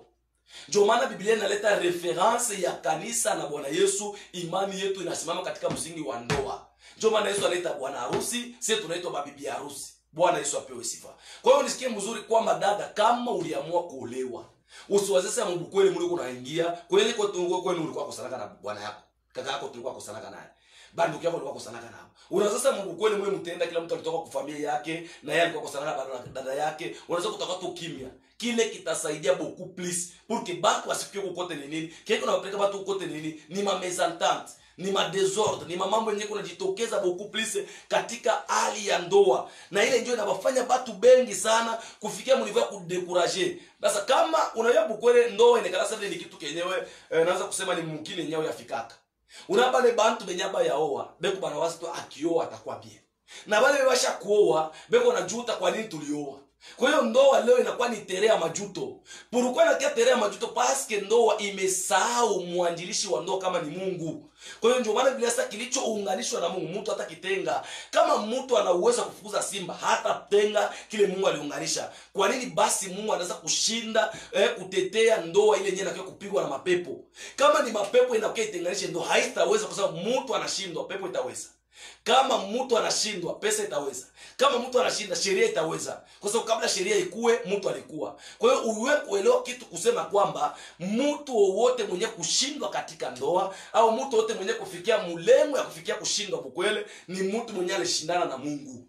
Ndio maana Biblia inaleta reference ya kanisa na Bwana Yesu, imani yetu inasimama katika msingi wa ndoa. Ndio maana Yesu anaita bwana harusi, sisi tunaitwa mabibi harusi. Bwana Yesu apewe sifa. Kwa hiyo nisikie mzuri kwamba dada, kama uliamua kuolewa, usiwazese mbukweli mliko unaingia kwenye kwa tungo kwenu ulikuwa kusanaka na bwana yako, kaka yako tulikuwa kusanaka naye, banduki yako ulikuwa kusanaka nao. Unaweza mbukweli mwe mtenda, kila mtu alitoka kwa familia yake na yeye alikuwa kusanaka na dada yake, unaweza kutoka tu kimya. Kile kitasaidia beaucoup plus pour que batu asifikie kote nini. Kile unapeleka batu kote nini? Ni ma mésentente, ni ma désordre, ni mambo yenyewe kunajitokeza beaucoup plus katika hali ya ndoa. Na ile ndio inawafanya batu bengi sana kufikia mlivo ya kudekurager. Sasa kama unajua bukwele ndoa inekala sasa ni kitu kenyewe naanza kusema ni mumkini yenyewe yafikaka. Unabale bantu benyaba yaoa, beko bana wasitu akioa atakuwa bien. Na wale washa kuoa, beko najuta kwa nini tulioa. Kwa hiyo ndoa leo inakuwa ni terea majuto. Pourquoi inakuwa terea majuto? Parce que ndoa imesahau mwanjilishi wa ndoa kama ni Mungu. Kwa hiyo ndio maana Biblia sasa kilichounganishwa na Mungu mtu hata kitenga. Kama mtu ana uwezo kufukuza simba, hata tenga kile Mungu aliunganisha. Kwa nini basi Mungu anaweza kushinda kutetea ndoa ile yenyewe inakuwa kupigwa na mapepo? Kama ni mapepo inakuwa itenganishe ndoa, haitaweza kwa sababu mtu anashindwa, pepo itaweza. Kama mtu anashindwa, pesa itaweza. Kama mtu anashinda, sheria itaweza. Kwa sababu kabla sheria ikue, mtu alikuwa. Kwa hiyo uwe kuelewa kitu kusema kwamba mtu wote mwenye kushindwa katika ndoa au mtu wote mwenye kufikia mlengo ya kufikia kushindwa bukwele ni mtu mwenye alishindana na Mungu.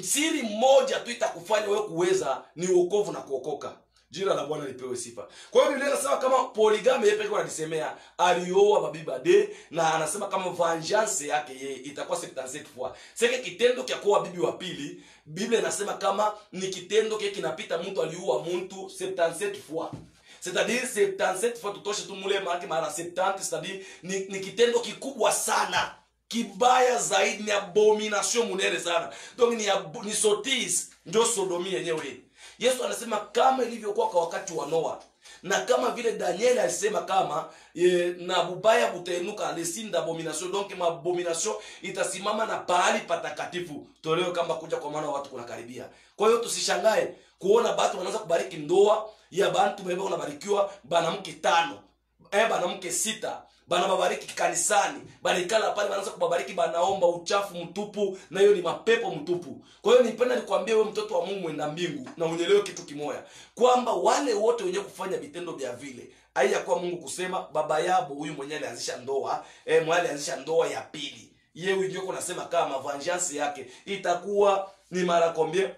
Siri moja tu itakufanya wewe kuweza ni wokovu na kuokoka. Jina la Bwana lipewe sifa. Kwa hiyo Biblia inasema kama polygamy yeye pekee anadisemea alioa babiba de, na anasema kama vengeance yake yeye itakuwa 77 fois. Sasa kitendo cha kuoa bibi wa pili, Biblia inasema kama ni kitendo kile kinapita mtu aliua mtu 77 fois. C'est-à-dire 77 fois tutoshe tu mule mara 70, c'est-à-dire ni kitendo kikubwa sana. Kibaya zaidi, ni abomination munene sana. Donc ni sotis, ndio sodomia yenyewe. Yesu anasema kama ilivyokuwa kwa wakati wa Noa, na kama vile Daniel alisema kama na bubaya butainuka lesinda abomination, donc ma abomination itasimama na pahali patakatifu toleo kama kuja kwa maana watu kuna karibia. Kwa hiyo tusishangae kuona watu wanaanza kubariki ndoa ya bantu mbele wanabarikiwa banamke 5, banamke 6, bana babariki kanisani, banikala pale wanaanza kubabariki, banaomba uchafu mtupu, na hiyo ni mapepo mtupu. Kwa hiyo nipenda nikwambie wewe mtoto wa Mungu mwenda mbingu, na unielewe kitu kimoja kwamba wale wote wenye kufanya vitendo vya vile haiyakuwa Mungu kusema baba yabo huyu mwenye alianzisha ndoa, mwenye alianzisha ndoa ya pili, yeye ndio kunasema kama vengeance yake itakuwa ni mara combien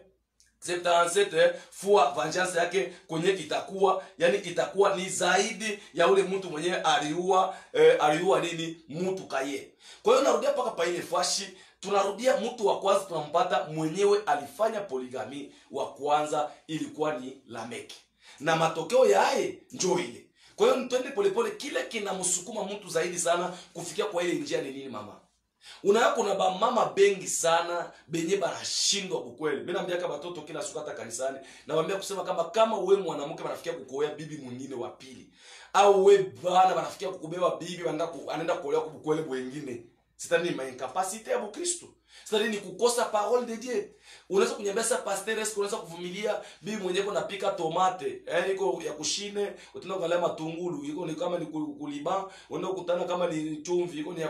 77 fois vengeance yake kwenye itakuwa, yani itakuwa ni zaidi ya ule mtu mwenye aliua nini mtu kaye. Kwa hiyo narudia paka pa ile fashi, tunarudia mtu wa kwanza tunampata mwenyewe alifanya poligami, wa kwanza ilikuwa ni Lameki, na matokeo yae njoo ile. Kwa hiyo twende polepole, kile kinamsukuma mtu zaidi sana kufikia kwa ile njia ni nini mama? Kuna ba mama bengi sana benye banashindwa kukweli. Mimi naambia kama watoto kila siku hata kanisani, nawaambia kusema kama wewe mwanamke banafikia kukoea bibi mwingine wa pili, au wewe bana banafikia kukubeba bibi anaenda kuolewa kukweli wengine, sitani ma incapacité ya Kristo. Sitani ni kukosa parole de Dieu. Unaweza kunyambia sa pasteur, est-ce unaweza kuvumilia bibi mwenyewe anapika tomate, iko ya kushine, utaenda kuangalia matungulu, iko ni kama ni kuliba, unaenda kukutana kama ni chumvi, iko ni ya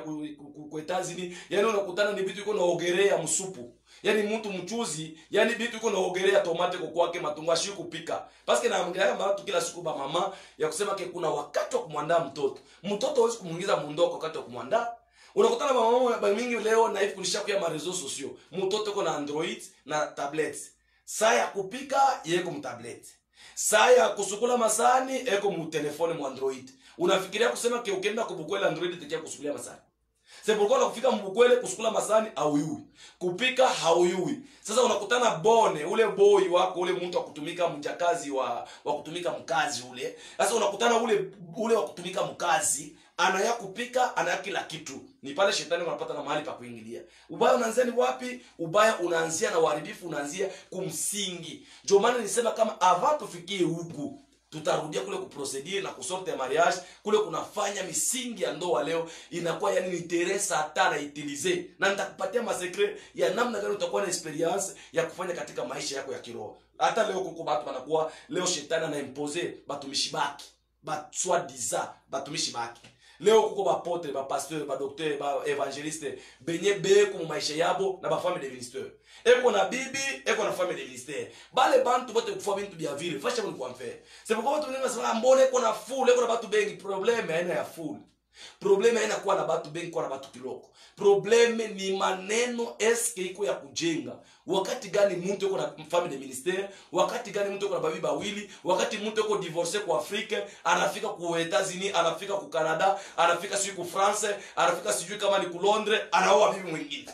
kuetazini, yani unakutana ni vitu iko naogelea msupu. Yani mtu mchuzi, yani vitu iko naogelea tomate kwa kwake matungu ashi kupika. Paske na angalia watu kila siku ba mama ya kusema ke kuna wakati wa kumwandaa mtoto. Mtoto hawezi kumuingiza mundoko wakati wa kumwandaa. Unakutana na mama mingi leo na hivi kunishakuya ma réseaux sociaux. Mtoto uko na Android na tablet. Saa ya kupika yeko mtablet. Saa ya kusukula masani eko mu telefone mu Android. Unafikiria kusema ke ukienda kubukwela Android tekia kusukulia masani. C'est pourquoi na kufika mbukwele kusukula masani hauyui. Kupika hauyui. Sasa unakutana bone ule boy wako, ule mtu wa kutumika mjakazi wa kutumika mkazi ule. Sasa unakutana ule wa kutumika mkazi anaya kupika, anaya kila kitu. Ni pale shetani unapata na mahali pa kuingilia. Ubaya unaanzia ni wapi? Ubaya unaanzia na uharibifu unaanzia kumsingi. Ndio maana nisema kama avant tufikie huku, tutarudia kule kuprocedure na kusorte ya mariage, kule kunafanya misingi ya ndoa leo inakuwa yani ni teresa hata na utilize. Na nitakupatia masekre ya namna gani utakuwa na experience ya kufanya katika maisha yako ya kiroho. Hata leo kuko watu wanakuwa leo shetani anaimpose batumishi baki, soi disant batumishi baki. Leo kuko ba pote, ba pasteur, ba docteur, ba evangeliste benye beko mu maisha yabo na ba femme de ministère. Eko na bibi, eko na femme de ministère. Bale bantu bote kufua bintu bya vile, fasha muli kwa mfere. C'est pourquoi watu wengi wanasema mbona eko na full, eko na batu bengi. Probleme haina ya full. Probleme haina kuwa na batu bengi, kuwa na batu kiloko. Probleme ni maneno eske iko ya kujenga. Wakati gani mtu yuko na femme de ministère, wakati gani mtu yuko na babi bawili, wakati mtu yuko divorcé kwa Afrika, anafika ku Etats-Unis, anafika ku Canada, anafika sijui ku France, anafika sijui kama ni ku Londres, anaoa bibi mwingine.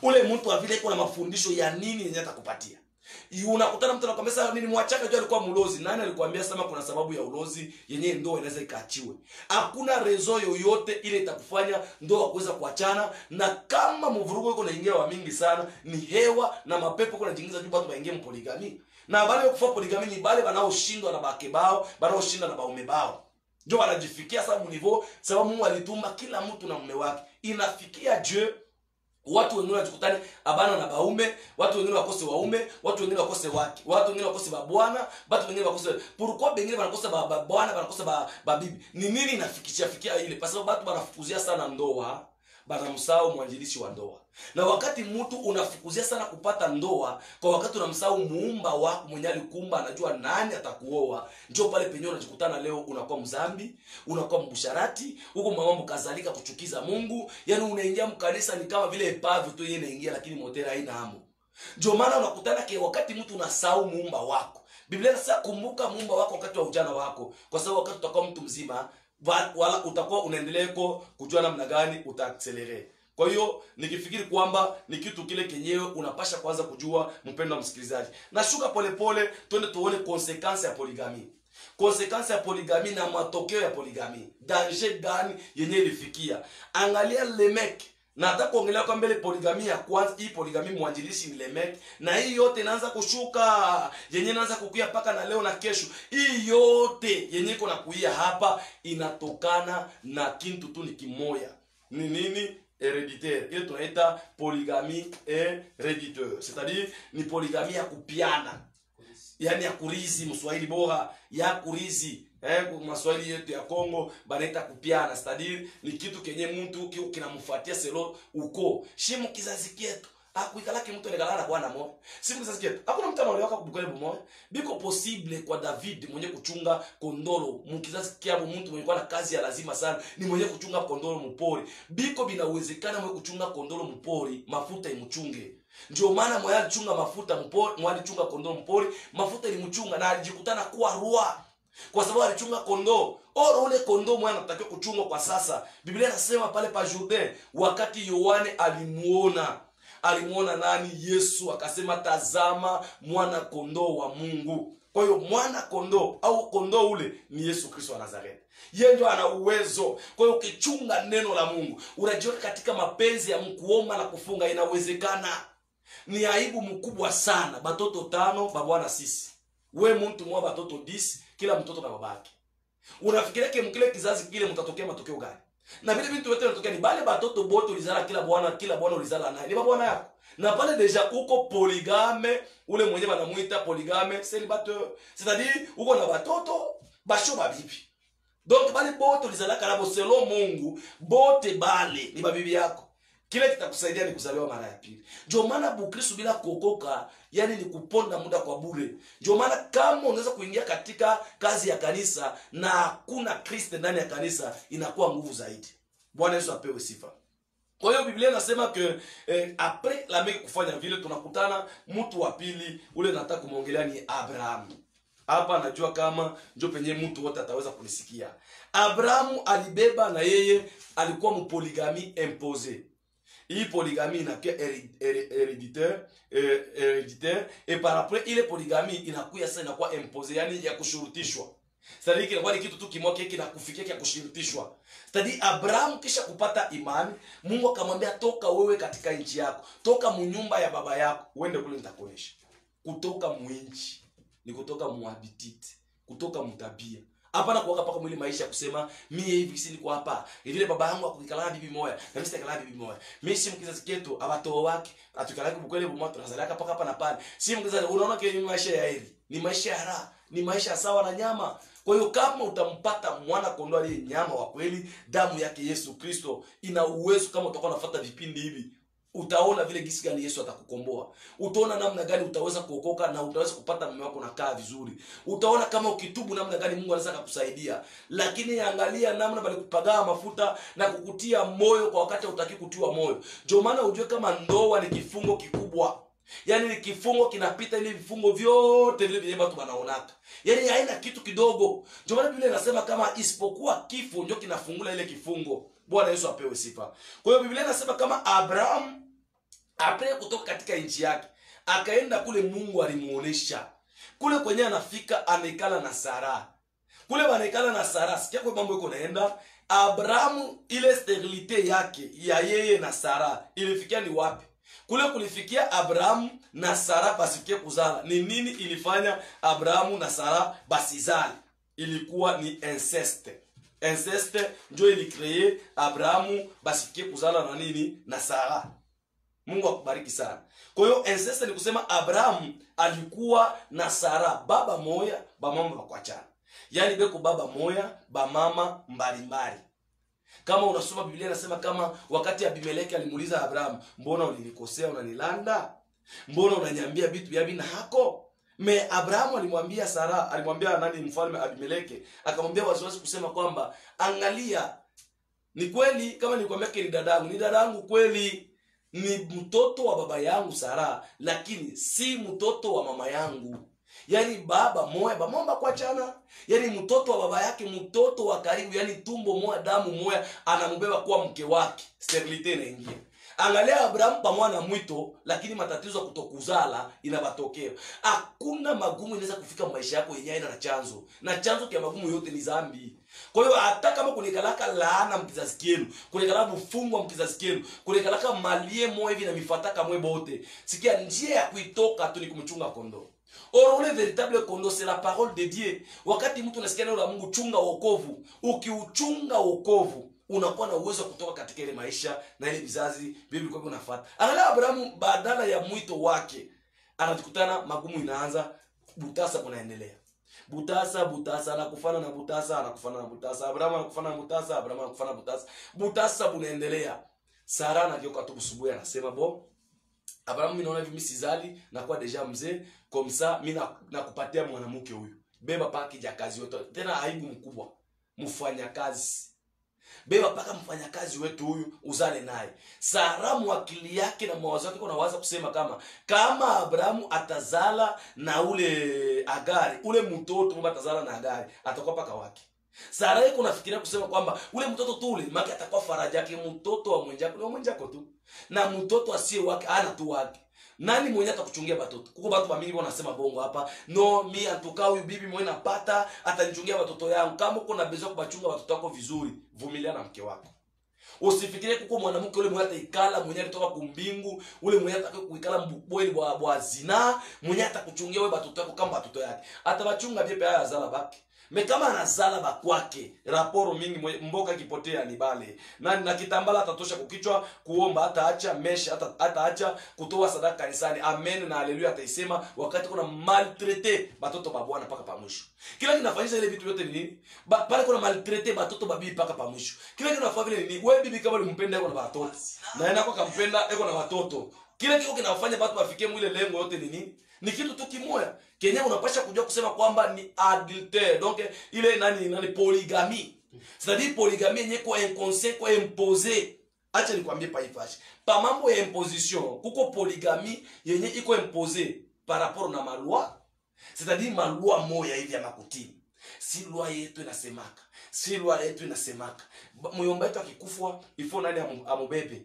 Ule mtu wa vile iko na mafundisho ya nini yenye atakupatia. Unakutana mtu anakuambia sasa nini mwachaka jua alikuwa mlozi. Nani alikwambia sema kuna sababu ya ulozi yenye ndoa inaweza ikaachiwe? Hakuna rezo yoyote ile itakufanya ndoa kuweza kuachana, na kama mvurugo uko naingia wa mingi sana ni hewa na mapepo kuna jingiza juu watu waingie mpoligami. Na wale wa kufanya poligami ni wale wanaoshindwa na bake bao, wanaoshindwa na baume bao. Ndio wanajifikia sababu niveau, sababu Mungu alitumba kila mtu na mume wake. Inafikia Dieu watu wengine wanajikutana abana na baume, watu wengine wakose waume, watu wengine wakose wake, watu wengine wakose babwana, watu wengine wakose pourquoi bengine wanakosa babwana, wanakosa babibi. Ni nini inafikia ile? Kwa sababu watu wanafukuzia sana ndoa, banamsahau mwanjilishi wa ndoa. Na wakati mtu unafukuzia sana kupata ndoa, kwa wakati unamsahau muumba wako mwenye alikumba, anajua nani atakuoa, njoo pale penye unajikutana leo unakuwa mzambi, unakuwa mbusharati, huko mambo kadhalika kuchukiza Mungu. Yani unaingia mkanisa ni kama vile epavu tu yeye inaingia lakini motera haina hamu. Ndio maana unakutana ke wakati mtu unasahau muumba wako. Biblia inasema kumbuka muumba wako wakati wa ujana wako, kwa sababu wakati utakuwa mtu mzima wala utakuwa unaendelea kujua namna gani utaaccelerate. Kwa hiyo nikifikiri kwamba ni kitu kile kenyewe unapasha kwanza kujua, mpendwa msikilizaji. Na shuka polepole twende tuone consequence ya poligami. Consequence ya poligami na matokeo ya poligami. Danger gani yenye ilifikia? Angalia Lameki. Na hata kuongelea kwa mbele poligami ya kwanza, hii poligami mwanjilishi ni Lameki, na hii yote inaanza kushuka, yenye inaanza kukuia paka na leo na kesho. Hii yote yenye iko na kuia hapa inatokana na kintu tu ni kimoya. Ni nini? Héréditaire. Ile tunaita polygamie héréditaire. C'est-à-dire ni polygamie ya kupiana. Yani ya kurizi, mswahili bora, ya kurizi. Kwa maswahili yetu ya Kongo banaita kupiana. C'est-à-dire ni kitu kenye mtu kinamfuatia selo uko. Shimu kizazi kietu akuikalaki mtu anekala na bwana moja. Siku sasa kitu hakuna mtu anaolewa kubukale bumoja. Biko possible kwa David mwenye kuchunga kondolo mkizazi kiabo, mtu mwenye kwa na kazi ya lazima sana ni mwenye kuchunga kondolo mpori. Biko binawezekana mwenye kuchunga kondolo mpori mafuta imchunge. Ndio maana mwenye alichunga mafuta mpori, mwenye alichunga kondolo mpori, mafuta ilimchunga na alijikutana kuwa rua. Kwa sababu alichunga kondoo. Oro ule kondoo mwana anatakiwa kuchungwa kwa sasa. Biblia inasema pale pa Jourdain wakati Yohane alimuona nani? Yesu, akasema tazama mwana kondoo wa Mungu. Kwa hiyo mwana kondoo au kondoo ule ni Yesu Kristo wa Nazareti. Yeye ndio ana uwezo. Kwa hiyo ukichunga neno la Mungu, unajiweka katika mapenzi ya Mungu, kuomba na kufunga, inawezekana. Ni aibu mkubwa sana batoto 5 babwana sisi. We mtu mwa batoto 10, kila mtoto na babake. Unafikiria kile kizazi kile mtatokea matokeo gani? Na vile vitu vyote vinatokea ni bale batoto bote ulizala kila bwana ulizala naye. Ni bwana yako. Na pale deja uko polygame, ule mwenye banamuita polygame, célibataire. C'est-à-dire uko na batoto basho babibi. Donc bale bote ulizala kalabo selon Mungu, bote bale ni babibi yako. Kile kitakusaidia ni kuzaliwa mara ya pili. Ndio maana Bukristo bila kuokoka, yani ni kuponda muda kwa bure. Ndio maana kama unaweza kuingia katika kazi ya kanisa na hakuna Kristo ndani ya kanisa, inakuwa nguvu zaidi. Bwana Yesu apewe sifa. Kwa hiyo Biblia inasema que après la meki kufanya vile, tunakutana mtu wa pili ule nataka kumuongelea ni Abraham. Hapa najua kama ndio penye mtu wote ataweza kunisikia. Abraham alibeba na yeye alikuwa mpoligami imposé. Hii polygamie inakuwa héréditaire et par après ile polygamie inakuwa sasa inakuwa imposée, yani ya kushurutishwa. C'est-à-dire kinakuwa ni kitu tu kimoja kinakufikia kia kushurutishwa. C'est-à-dire Abraham kisha kupata imani, Mungu akamwambia toka wewe katika nchi yako, toka munyumba ya baba yako, uende kule nitakuonesha. Kutoka muinchi ni kutoka muhabitite, kutoka mutabia. Hapana kuwaka paka mwili maisha kusema mimi hivi si niko hapa. Vile baba yangu akukala bibi moya, na mimi sitakala bibi moya. Mimi si mkizazi ketu abato wake, atukala kubukwele bumoto tunazalaka paka hapa na pale. Si mkizazi unaona kile ni maisha ya heri. Ni maisha ya raha, ni maisha sawa na nyama. Kwa hiyo kama utampata mwana kondoo aliye nyama wa kweli, damu yake Yesu Kristo ina uwezo. Kama utakuwa unafuata vipindi hivi, utaona vile gisi gani Yesu atakukomboa. Utaona namna gani utaweza kuokoka na utaweza kupata mume wako na kaa vizuri. Utaona kama ukitubu namna gani Mungu anaweza kukusaidia. Lakini angalia namna bali kupagaa mafuta na kukutia moyo kwa wakati utaki kutiwa moyo. Ndio maana ujue kama ndoa ni kifungo kikubwa. Yani ni kifungo kinapita ile vifungo vyote vile vile watu wanaonaka. Yani haina kitu kidogo. Ndio maana Biblia inasema kama isipokuwa kifo ndio kinafungula ile kifungo. Bwana Yesu apewe sifa. Kwa hiyo Biblia inasema kama Abraham apre kutoka katika nchi yake akaenda kule, Mungu alimuonesha kule kwenye anafika, anaikala na Sara. Kule wanaikala na Sara, sikia kwa mambo yako naenda. Abraham ile sterilite yake ya yeye na Sara ilifikia ni wapi? Kule kulifikia Abraham na Sara basifikie kuzala. Ni nini ilifanya Abraham na Sara basizali? Ilikuwa ni inceste. Inceste ndio ilicree Abraham basifikie kuzala na nini? Na Sara. Mungu akubariki sana. Kwa hiyo inceste ni kusema Abraham alikuwa na Sara baba moya, ba mama bakwachana. Yaani beko baba moya, ba mama mbalimbali. Kama unasoma Biblia inasema kama wakati Abimeleki alimuuliza Abraham, mbona ulinikosea unanilanda? Mbona unaniambia vitu vya bina hako? Me Abraham alimwambia Sara, alimwambia nani mfalme Abimeleki, akamwambia waziwazi kusema kwamba angalia, ni kweli kama nilikwambia ni dadangu kweli, ni mtoto wa baba yangu Sara, lakini si mtoto wa mama yangu. Yani baba moya, bamomba kwa chana. Yani mtoto wa baba yake, mtoto wa karibu, yani tumbo moya, damu moya, anambeba kuwa mke wake. Sterilite inaingia. Angalia Abraham pamoja na mwito, lakini matatizo ya kutokuzala inabatokea. Hakuna magumu inaweza kufika maisha yako yenyewe na chanzo. Na chanzo kia magumu yote ni dhambi. Kwa hiyo hata kama kunekalaka laana mkizazi kienu, kunekalaka mfungwa mkizazi kienu, kunekalaka malie moyo hivi na mifataka mwe bote, sikia njia ya kuitoka tu ni kumchunga kondoo. Or le véritable kondoo c'est la parole de Dieu. Wakati mtu unasikia neno la Mungu, chunga wokovu. Ukiuchunga wokovu, unakuwa na uwezo kutoka katika ile maisha na ile vizazi Biblia kwa unafuata. Angalia Abraham, badala ya mwito wake anajikutana magumu inaanza, butasa kunaendelea. Butasa anakufana na butasa. Abraham anakufana na butasa, Abraham anakufana na butasa. Butasa bunaendelea. Sara anageuka tu busubuhi anasema bo, Abrahamu mimi naona hivi mimi sizali na kwa deja mzee komsa mimi nakupatia mwanamke huyu. Beba paka kijakazi wetu. Tena aibu mkubwa. Mfanyakazi. Beba paka mfanyakazi wetu huyu uzale naye. Saramu akili yake na mawazo yake kunawaza kusema kama Abrahamu atazala na ule Agari, ule mtoto mbona atazala na Agari, atakuwa paka wake. Sara yake unafikiria kusema kwamba ule mtoto tu ule maki atakuwa faraja yake, mtoto wa mwenjako tu. Na mtoto asiye wake ana tu wake. Nani mwenye atakuchungia batoto? Kuko watu mingi wanasema bongo hapa. No, mimi antuka huyu bibi mwenye napata atanichungia watoto yangu. Kama uko na bezo kubachunga watoto wako vizuri, vumilia na mke wako. Usifikirie kuko mwanamke ule mwenye ataikala mwenye alitoka kumbingu, ule mwenye atakuikala mbweli bwa zina, mwenye atakuchungia wewe watoto wako kama watoto yake. Atabachunga vyepe haya azala baki. Me kama anazala bakwake, raporo mingi mboka kipotea ni bale. Na kitambala atatosha kukichwa kuomba, ataacha mesha, ataacha kutoa sadaka kanisani. Amen na haleluya ataisema wakati kuna maltraité batoto ba bwana paka pa mwisho. Kila kinafanyisha ile vitu vyote ni nini? Pale kuna maltraité batoto ba bibi paka pa mwisho. Kila kinafanya vile ni wewe bibi kama ulimpenda yako na watoto. Na yeye nako kampenda yako na watoto. Kila kitu kinafanya watu wafikie mwile lengo yote ni nini? Ni kitu tu kimoja. Kenya unapasha kujua kusema kwamba ni adultère. Donc ile nani polygamie. C'est-à-dire polygamie yenye kwa inconscient kwa imposé. Acha nikwambie pa ifashi. Pa mambo ya imposition, kuko polygamie yenye iko imposé par rapport na maloi. C'est-à-dire maloi moya hivi ya makutini. Si loi yetu inasemaka. Si loi yetu inasemaka. Muyomba yetu akikufa, ifo nani amubebe,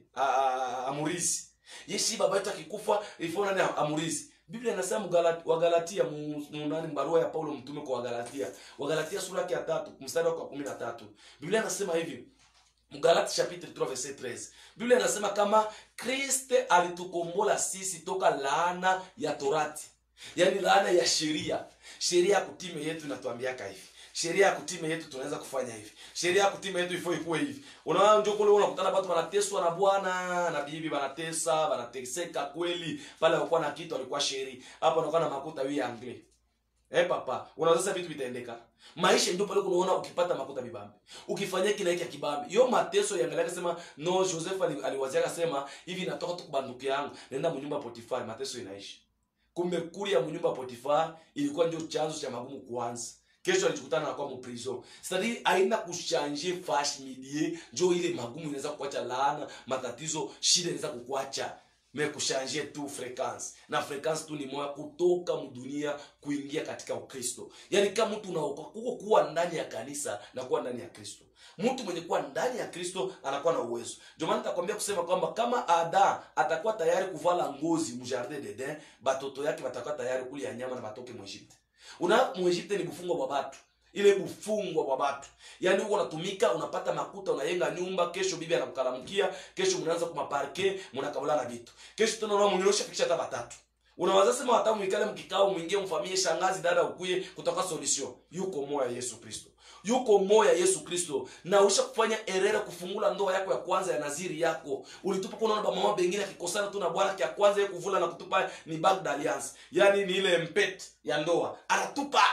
amurizi. Yeshi baba yetu akikufa, ifo nani amurizi. Biblia inasema Wagalatia munani barua ya Paulo mtume kwa Wagalatia. Wagalatia sura yake ya 3 mstari wa 13. Biblia inasema hivi. Galatia chapitre 3 verset 13. Biblia inasema kama Kristo alitukombola sisi toka laana ya Torati. Yaani laana ya sheria. Sheria ya kutime yetu inatuambiaka hivi. Sheria ya kutime yetu tunaweza kufanya hivi. Sheria ya kutime yetu ifo ikuwe hivi. Unaona njoo kule unakutana watu wanateswa na bwana na bibi wanateseka kweli. Pale walikuwa na kitu walikuwa sheria. Hapa unakuwa na makuta hiyo ya anglais. Papa, unaona sasa vitu vitaendeka. Maisha ndio pale unaona ukipata makuta bibambe. Ukifanya kile hiki kibambe. Hiyo mateso yangalia akasema no, Joseph aliwazia akasema hivi natoka tu kubanduki yangu. Nenda mnyumba Potifar, mateso inaishi. Kumbe kuli ya mnyumba Potifar ilikuwa ndio chanzo cha magumu kwanza. Kesho alijikutana na kwa mprizo. C'est-à-dire aina kuchanger fash midie, ndio ile magumu inaweza kuacha laana, matatizo, shida inaweza kukuacha. Mais kuchanger tu fréquence. Na fréquence tu ni moja kutoka mdunia kuingia katika Ukristo. Yaani kama mtu unaokoka kuwa ndani ya kanisa na kuwa ndani ya Kristo. Mtu mwenye kuwa ndani ya Kristo anakuwa na uwezo. Ndio maana nitakwambia kusema kwamba kama Ada atakuwa tayari kuvala ngozi mu jardin d'Eden, batoto yake watakuwa tayari kuli ya nyama na batoke mu Egypte. Muegypte ni bufungwa bwa batu. Ile bufungwa bwa batu. Yaani uko unatumika, unapata makuta, unayenga nyumba, kesho bibi anakukalamkia, kesho mnaanza kumaparke, mnakabula na vitu. Kesho tunaona mnyorosha fikisha hata batatu. Unawaza sema watamu ikale mkikao mwingie mfamie shangazi dada ukuye kutoka solution. Yuko moya Yesu Kristo. Yuko moya Yesu Kristo. Na usha kufanya erera kufungula ndoa yako ya kwanza ya naziri yako. Ulitupa kunaona ba mama bengine akikosana tu na bwana kia kwanza yeye kuvula na kutupa ni bag d'alliance. Yaani ni ile mpete ya ndoa. Anatupa.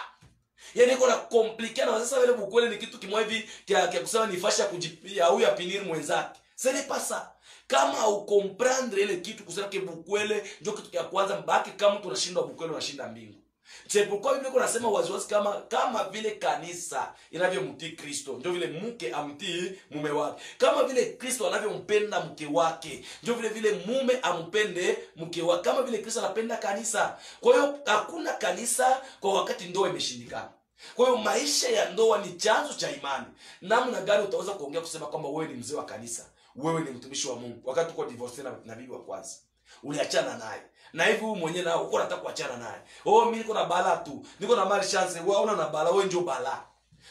Yaani iko na compliqué na sasa vile bukwele ni kitu kimoja hivi kia kusema ni fasha kujipia au ya pinir mwenzake. Ce n'est pas ça. Kama u comprendre ile kitu kusema ke bukwele ndio kitu kia kwanza mbaki kama mtu unashindwa bukwele unashinda mbingu. C'est pourquoi Biblia inasema waziwazi kama vile kanisa inavyomtii Kristo, ndio vile mke amtii mume wake. Kama vile Kristo anavyompenda mke wake, ndio vile mume ampende mke wake. Kama vile Kristo anapenda kanisa. Kwa hiyo hakuna kanisa kwa wakati ndoa imeshindikana. Kwa hiyo maisha ya ndoa ni chanzo cha imani. Namna gani utaweza kuongea kusema kwamba wewe ni mzee wa kanisa, wewe ni mtumishi wa Mungu wakati uko divorce na bibi wa kwanza? Uliachana naye. Na hivi wewe mwenyewe nao uko unataka kuachana naye. Oh, mimi niko na bala tu. Niko na mali chance. Wewe una na bala, wewe ndio bala.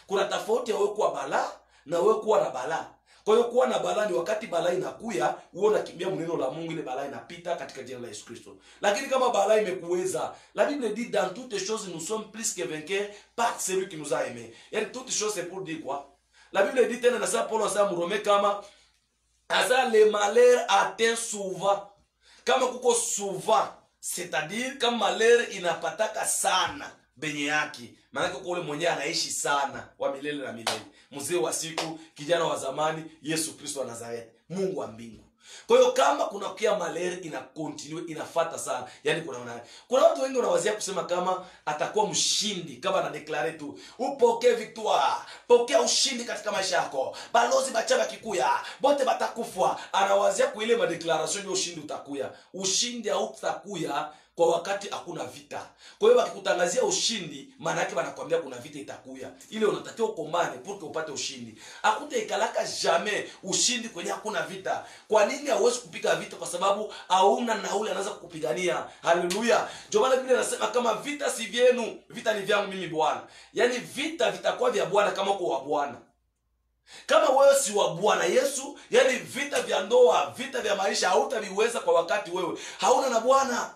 Kuna tofauti ya wewe kuwa bala na wewe kuwa na bala. Kwa hiyo kuwa na bala ni wakati bala inakuya, wewe unakimbia neno la Mungu, ile bala inapita katika jina la Yesu Kristo. Lakini kama bala imekuweza, la Bible dit dans toutes choses nous sommes plus que vainqueurs par celui qui nous a aimés. Yani toutes choses c'est pour dire quoi? La Bible dit tena na ça Paul anasema Rome kama asa le malheur atteint souvent. Kama kuko souvent, c'est-à-dire kama malheur inapataka sana benye yake, maana kuko ule mwenyewe anaishi sana wa milele na milele. Mzee wa siku, kijana wa zamani, Yesu Kristo wa Nazareti, Mungu wa mbingu. Kwa hiyo kama kuna kia malaria ina continue inafuata sana. Yaani kuna watu wengi wanawazia kusema kama atakuwa mshindi kama ana declare tu upokee victoire, pokea ushindi katika maisha yako. Balozi bachaba kikuya, bote batakufwa. Anawazia kuile ma declaration ya ushindi utakuya. Ushindi hautakuya kwa wakati hakuna vita. Kwa hiyo wakikutangazia ushindi, maana yake wanakuambia kuna vita itakuya. Ile unatakiwa ukomane pour que upate ushindi. Hakuna ikalaka jamais ushindi kwenye hakuna vita. Kwa nini hauwezi kupiga vita? Kwa sababu hauna na ule anaweza kukupigania. Haleluya. Ndio maana Biblia inasema kama vita si vyenu, vita ni vyangu mimi Bwana. Yaani vita vitakuwa vya Bwana kama kwa Bwana. Kama wewe si wa Bwana Yesu, yani vita vya ndoa, vita vya maisha hautaviweza kwa wakati wewe hauna na Bwana.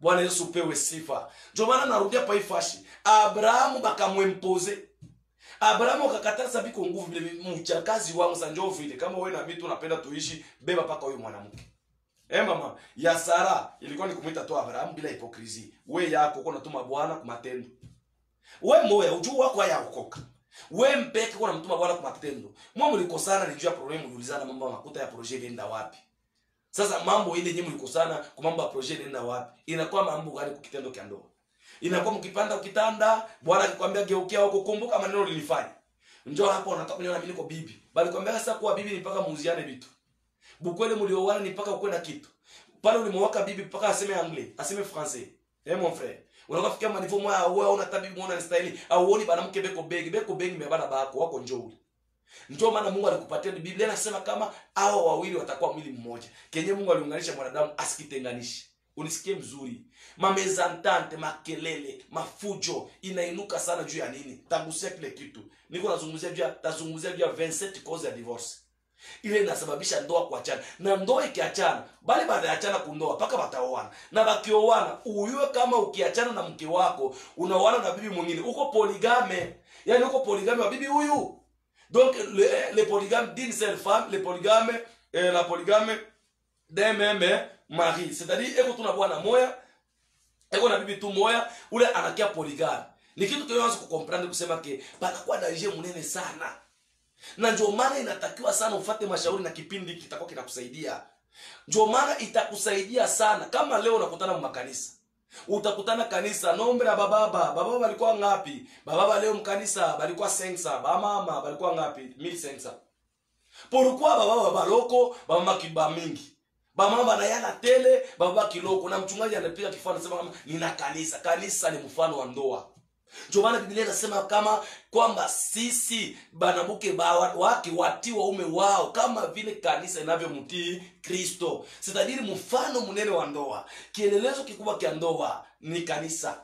Bwana Yesu upewe sifa. Ndio maana narudia pa ifashi. Abrahamu bakamwempoze. Abrahamu akakataza biko nguvu vile mchakazi wangu sanjo vile kama wewe na mimi tunapenda tuishi beba paka huyo mwanamke. Mama, ya Sara ilikuwa ni kumuita tu Abrahamu bila hipokrisi. Wewe yako uko natuma Bwana kwa matendo. Wewe moya ujuu wako haya ukoka. Wewe mpeke uko namtuma Bwana kwa matendo. Mwa mlikosana ni juu ya problem mliulizana mambo makuta ya project enda wapi. Sasa mambo ile nyinyi mlikosana kwa mambo ya project enda wapi? Inakuwa mambo gani kwa kitendo cha ndoa? Inakuwa mkipanda ukitanda, Bwana akikwambia geukia huko kumbuka maneno ulilifanya. Njoo hapo unataka kuniona mimi niko bibi. Bali kwambia sasa kuwa bibi ni mpaka muuziane vitu. Bukwele mlioana ni mpaka ukwe na kitu. Pale ulimwaka bibi mpaka aseme anglais, aseme français. Mon frère. Unakufikia manivo mwa wewe una tabibi muona ni style au uoni bana mke beko begi mbebana bako wako njoo. Ndio maana Mungu alikupatia Biblia inasema kama hao wawili watakuwa mwili mmoja. Kenye Mungu aliunganisha mwanadamu asikitenganishe. Unisikie mzuri. Mamezantante, makelele, mafujo inainuka sana juu ya nini? Tagusia kile kitu. Niko nazungumzia juu ya 27 cause ya divorce. Ile inasababisha ndoa kuachana. Na ndoa ikiachana, bali baada ya achana kundoa paka bataoana. Na bakioana, uyue kama ukiachana na mke wako, unaoana na bibi mwingine, uko polygame. Yaani uko polygame wa bibi huyu. Donc le polygame d'une seule femme, le polygame la polygame d'un même mari. C'est-à-dire eko tuna bwana moya, eko na bibi tu moya, ule anakia polygame. Ni kitu tunaanza kukomprendre kusema ke banakuwa danger munene sana. Na ndio maana inatakiwa sana ufuate mashauri na kipindi kitakuwa kinakusaidia. Ndio maana itakusaidia sana kama leo unakutana mu makanisa. Utakutana kanisa nombre ya baba walikuwa ngapi? Baba leo mkanisa balikuwa 500, mama balikuwa ngapi? 1500. Pourquoi baba baloko, mama kiba mingi. Mama na yana tele, baba kiloko na mchungaji anapiga kifua anasema kama nina kanisa. Kanisa ni mfano wa ndoa. Ndio maana Biblia inasema kama kwamba sisi banabuke wake watii waume wao kama vile kanisa inavyomtii Kristo. C'est-à-dire mfano mnene wa ndoa. Kielelezo kikubwa kia ndoa ni kanisa.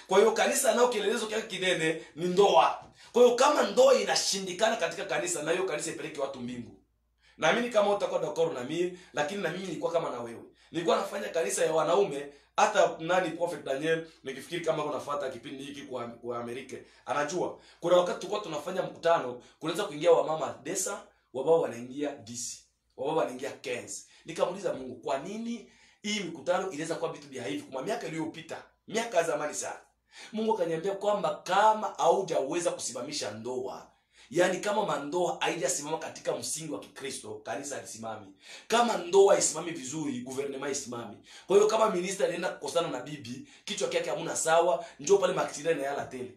Kwa hiyo kanisa nao kielelezo kia kinene ni ndoa. Kwa hiyo kama ndoa inashindikana katika kanisa na hiyo kanisa ipeleke watu mbingu. Na mimi kama utakuwa d'accord na mimi, lakini na mimi nilikuwa kama na wewe. Nilikuwa nafanya kanisa ya wanaume. Hata nani Prophet Daniel nikifikiri kama unafuata kipindi hiki kwa Amerika anajua kuna wakati tulikuwa tunafanya mkutano kunaweza kuingia wamama desa wababa wanaingia 10 wababa wanaingia 15. Nikamuuliza Mungu kwa nini hii mikutano inaweza kuwa vitu vya hivi kwa miaka iliyopita miaka zamani sana. Mungu akaniambia kwamba kama haujaweza kusimamisha ndoa, yani kama mandoa haijasimama katika msingi wa Kikristo, kanisa halisimami. Kama ndoa isimami vizuri, gouvernement isimami. Kwa hiyo kama minister anaenda kukosana na bibi, kichwa kyake hamuna sawa, njoo pale maktida na yala tele.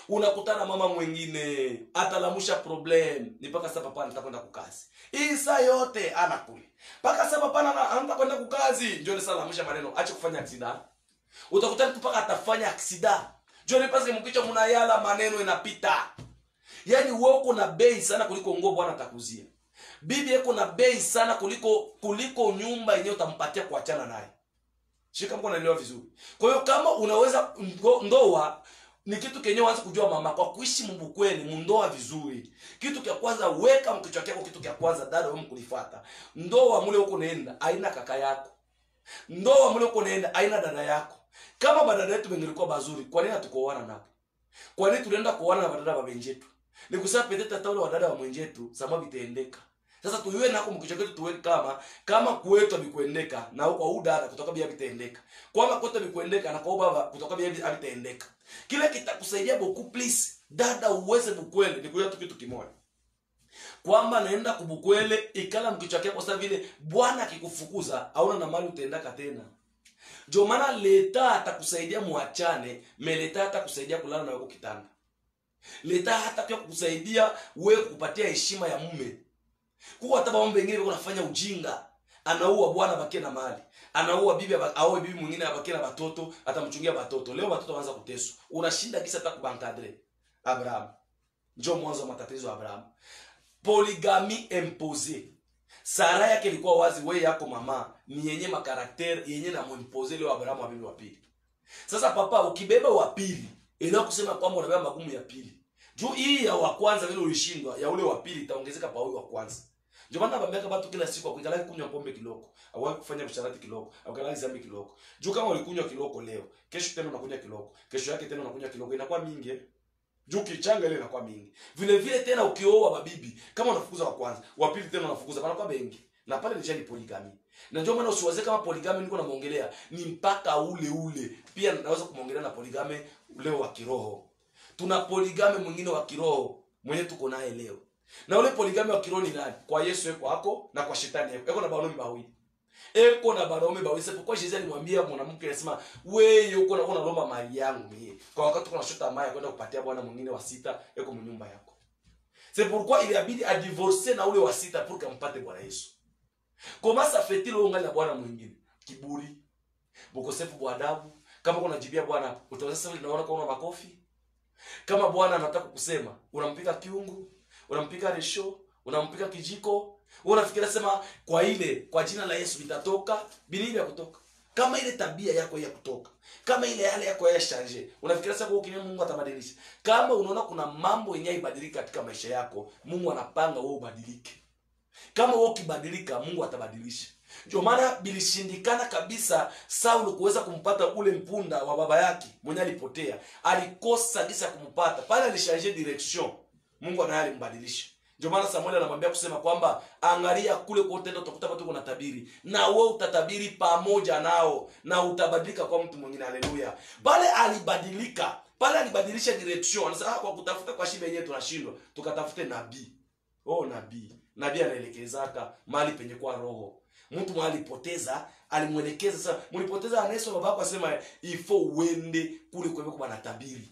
Unakutana mama mwingine, atalamusha problem, ni paka sasa papa nitakwenda kukazi. Hii saa yote anakuli. Paka sasa papa anaanza kwenda kukazi, njoo ni salamusha maneno, acha kufanya aksida. Utakutana tu paka atafanya aksida. Njoo ni pasa mkichwa mnayala maneno inapita. Yani wewe uko na bei sana kuliko nguo Bwana atakuzia. Bibi yako na bei sana kuliko nyumba yenyewe utampatia kuachana naye. Shika mkono naelewa vizuri. Kwa hiyo kama unaweza ndoa ni kitu kenye waanze kujua mama kwa kuishi mbukweni mundoa vizuri. Kitu cha kwanza weka mkichwa chako kitu cha kwanza dada wewe mkulifuata. Ndoa mule huko naenda haina kaka yako. Ndoa mule huko naenda haina dada yako. Kama badada yetu wengelikuwa bazuri, kwa nini hatukuoana napo? Kwa nini tunaenda kuoana na badada wa benjetu? Ni kusema pedeta hata wale wadada wa mwenjetu sababu itaendeka. Sasa tuiwe nako mkichwa chetu tuwe kama kwetu bikuendeka na kwa udada kutoka bia bitaendeka. Kwa kwetu bikuendeka na kwa baba kutoka bia bitaendeka. Kile kitakusaidia beaucoup plus dada uweze bukweli ni kuya tu kitu kimoja. kwamba naenda kubukwele ikala mkichwa kyako sasa vile Bwana akikufukuza hauna na mali utaendaka tena. Ndio maana leta atakusaidia muachane, leta atakusaidia kulala na wewe kitanda. Leta hata pia kukusaidia wewe kukupatia heshima ya mume. Kwa hata mambo mengine unafanya ujinga. Anaua bwana bakie na mali. Anaua bibi au bibi mwingine abakie na watoto, atamchungia watoto. Leo watoto wanaanza kuteswa. Unashinda kisa hata kubankadre. Abraham. Ndio mwanzo wa matatizo ya Abraham. Polygamy imposée. Sara yake ilikuwa wazi, wewe yako mama ni yenye makarakteri yenye na muimpose leo Abraham wa bibi wa pili. Sasa papa ukibeba wa pili, ila kusema kwamba unabeba magumu ya pili. Juu hii ya wa kwanza vile ulishindwa, ya ule wa pili itaongezeka pa huyo wa kwanza. Ndio maana naambia watu kila siku akikala kunywa pombe kiloko, au kufanya msharati kiloko, au kala zambi kiloko. Juu kama ulikunywa kiloko leo, kesho tena unakunywa kiloko, kesho yake tena unakunywa kiloko, inakuwa mingi. Juu kichanga ile inakuwa mingi. Vile vile tena ukioa mabibi, kama unafukuza wa kwanza, wa pili tena unafukuza, bana kwa bengi. Na pale ni polygamy. Na ndio maana usiwaze kama polygamy niko namuongelea, ni mpaka ule. Pia naweza kumuongelea na polygamy leo wa kiroho. Tuna polygamy mwingine wa kiroho mwenye tuko naye leo. Na ule polygamy wa kiroho ni nani? Kwa Yesu eko hako na kwa shetani eko. Eko na banaume bawili. Eko na banaume bawili. Sasa kwa Yesu alimwambia mwanamke anasema, "Wewe uko na lomba mali yangu mimi." Kwa wakati kuna shota maya kwenda kupatia bwana mwingine wa sita eko mnyumba yako. C'est pourquoi il abidi a divorcer na ule wa sita pour kampate bwana Yesu. Comment ça fait-il ungali na bwana mwingine? Kiburi. Bukosefu bwa adabu. Kama kuna jibia bwana, utaweza sasa unaona kwa una makofi. Kama bwana anataka kusema, unampika kiungu, unampika resho, unampika kijiko, unafikiria sema kwa jina la Yesu vitatoka, bilibi ya kutoka. Kama ile tabia yako ya kutoka, kama ile hali yako ya changer, unafikiria sasa kwa Mungu atabadilisha. Kama unaona kuna mambo yenye ibadilika katika maisha yako, Mungu anapanga wewe ubadilike. Kama wewe ukibadilika, Mungu atabadilisha. Ndio maana bilishindikana kabisa Saulo kuweza kumpata ule mpunda wa baba yake mwenye alipotea. Alikosa kisa kumpata. Pale alishange direction. Mungu anaye alimbadilisha. Ndio maana Samuel anamwambia kusema kwamba angalia kule kwa utendo utakuta watu kuna tabiri. Na wewe utatabiri pamoja nao na utabadilika kwa mtu mwingine. Haleluya. Pale alibadilika. Pale alibadilisha direction. Anasema kwa kutafuta kwa shibe yenyewe tunashindwa. Tukatafute nabii. Nabii. Nabii anaelekezaka mahali penye kwa roho. Mtu mwalipoteza, alimwelekeza sasa, mlipoteza Aneso babako asema ifo uende kule kwa Mungu anatabiri.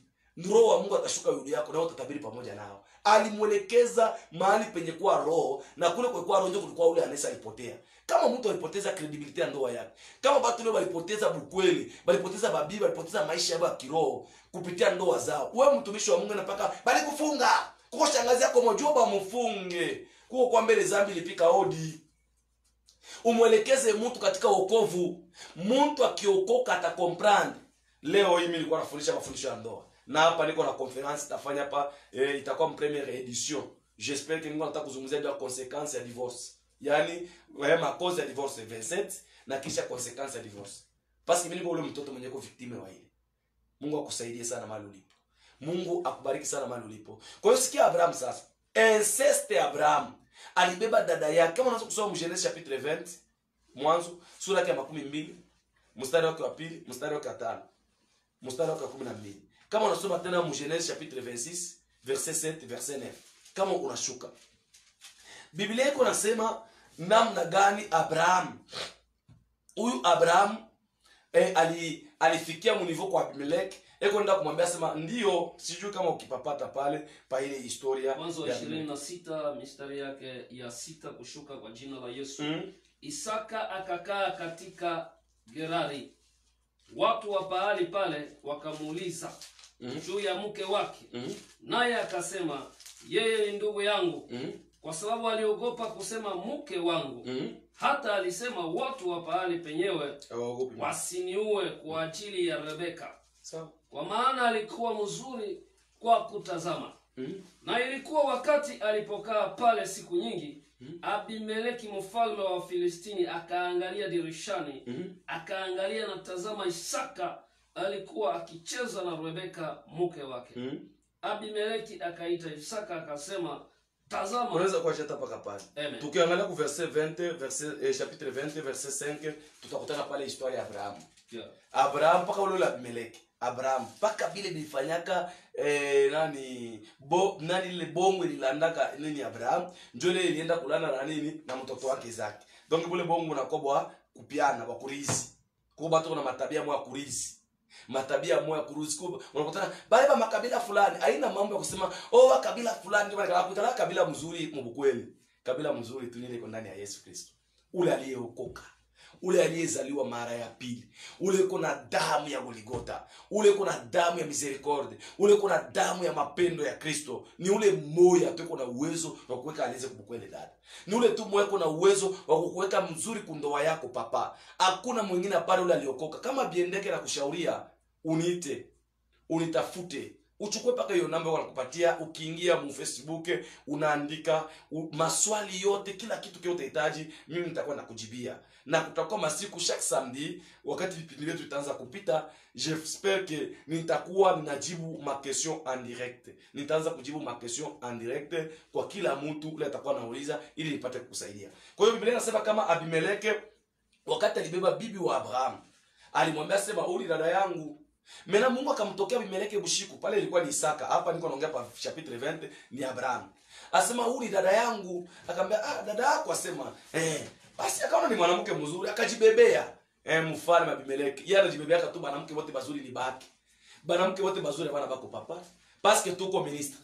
Roho wa Mungu atashuka juu yako na utatabiri pamoja nao. Alimwelekeza mahali penye kwa roho na kule kwa roho ndio kulikuwa ule Anesa alipotea. Kama mtu alipoteza credibility ya ndoa yake, kama watu leo walipoteza bukweli, walipoteza babibi, walipoteza maisha yao ya kiroho kupitia ndoa zao. Wewe mtumishi wa Mungu unapaka bali kufunga. Kuko shangazi yako mojoba mfunge. Kuko kwa mbele zambi lipika hodi. Umwelekeze mtu katika wokovu. Mtu akiokoka atakomprendre. Leo hii mimi nilikuwa nafundisha mafundisho ya ndoa. Na hapa niko na conference tafanya hapa itakuwa première édition. J'espère que ningo nataka kuzungumzia ndio consequence ya divorce. Yaani ma cause ya divorce 27 na kisha consequence ya divorce. Parce que mimi niko ule mtoto mwenye ko victime wa ile. Mungu akusaidie sana mahali ulipo. Mungu akubariki sana mahali ulipo. Kwa hiyo sikia Abraham sasa. Inceste Abraham alibeba dada yake. Kama unaweza kusoma Genesis chapitre 20 mwanzo sura ya 12 mstari wake wa 2 mstari wake wa 5 mstari wake wa 12. Kama unasoma tena Genesis chapitre 26 verset 7 verset 9. Kama unashuka Biblia iko nasema namna gani Abraham huyu Abraham alifikia mnivo kwa Abimelech. Eko nenda kumwambia sema ndio, sijui kama ukipapata pale pa ile historia mwanzo 26 mistari yake ya 6 kushuka kwa jina la Yesu. Isaka akakaa katika Gerari. Watu wa pahali pale wakamuuliza juu ya mke wake. Naye akasema yeye ni ndugu yangu. Kwa sababu aliogopa kusema mke wangu. Hata alisema watu wa pahali penyewe wasiniue kwa ajili ya Rebeka. Kwa maana alikuwa mzuri kwa kutazama. Na ilikuwa wakati alipokaa pale siku nyingi, Abimeleki mfalme wa Filistini akaangalia dirishani, akaangalia na tazama Isaka alikuwa akicheza na Rebeka mke wake. Abimeleki akaita Isaka akasema, tazama. Unaweza kuachata paka pale. Tukiangalia ku verset 20 chapitre 20 verset 5 tutakutana pale historia ya Abraham. Abraham paka ule Abimeleki. Abraham paka bile bilifanyaka nani ile bongo lilandaka nini Abraham ndio ile ilienda kulana na nini na mtoto wake Isaac. Donc bule bongo nakobwa kupiana bakurizi kwa batu kuna matabia mwa kurizi, matabia moya kuruzi kwa unakutana bale ba makabila fulani haina mambo ya kusema oh kabila fulani ndio wanakutana kabila mzuri mbukweli. Kabila mzuri tu nile iko ndani ya Yesu Kristo, ule aliyeokoka, ule aliyezaliwa mara ya pili, ule kuna damu ya Goligota, ule kuna damu ya misericorde, ule kuna damu ya mapendo ya Kristo. Ni ule moya tu kuna uwezo wa kuweka alize kubukwele dada. Ni ule tu moya kuna uwezo wa kuweka mzuri kundoa yako papa. Hakuna mwingine pale ule aliokoka. Kama biendeke na kushauria, uniite, unitafute. Uchukue paka hiyo namba wanakupatia, ukiingia mu Facebook unaandika maswali yote, kila kitu kile utahitaji, mimi nitakuwa nakujibia. Na kutakuwa masiku chaque samedi wakati vipindi vyetu vitaanza kupita, j'espère que nitakuwa ninajibu ma question en direct. Nitaanza kujibu ma question en direct kwa kila mtu ule atakuwa anauliza ili nipate kukusaidia. Kwa hiyo Biblia inasema kama Abimeleke wakati alibeba bibi wa Abraham, alimwambia sema uli dada yangu. Mena Mungu akamtokea Abimeleke bushiku, pale ilikuwa ni Isaka. Hapa niko naongea pa chapitre 20 ni Abraham. Asema uli dada yangu, akamwambia dada yako, asema basi akaona ni mwanamke mzuri, akajibebea. Mfalme Abimeleke, yeye anajibebea tu mwanamke wote bazuri ni baki. Mwanamke wote bazuri bana bako papa. Parce que tuko ministre,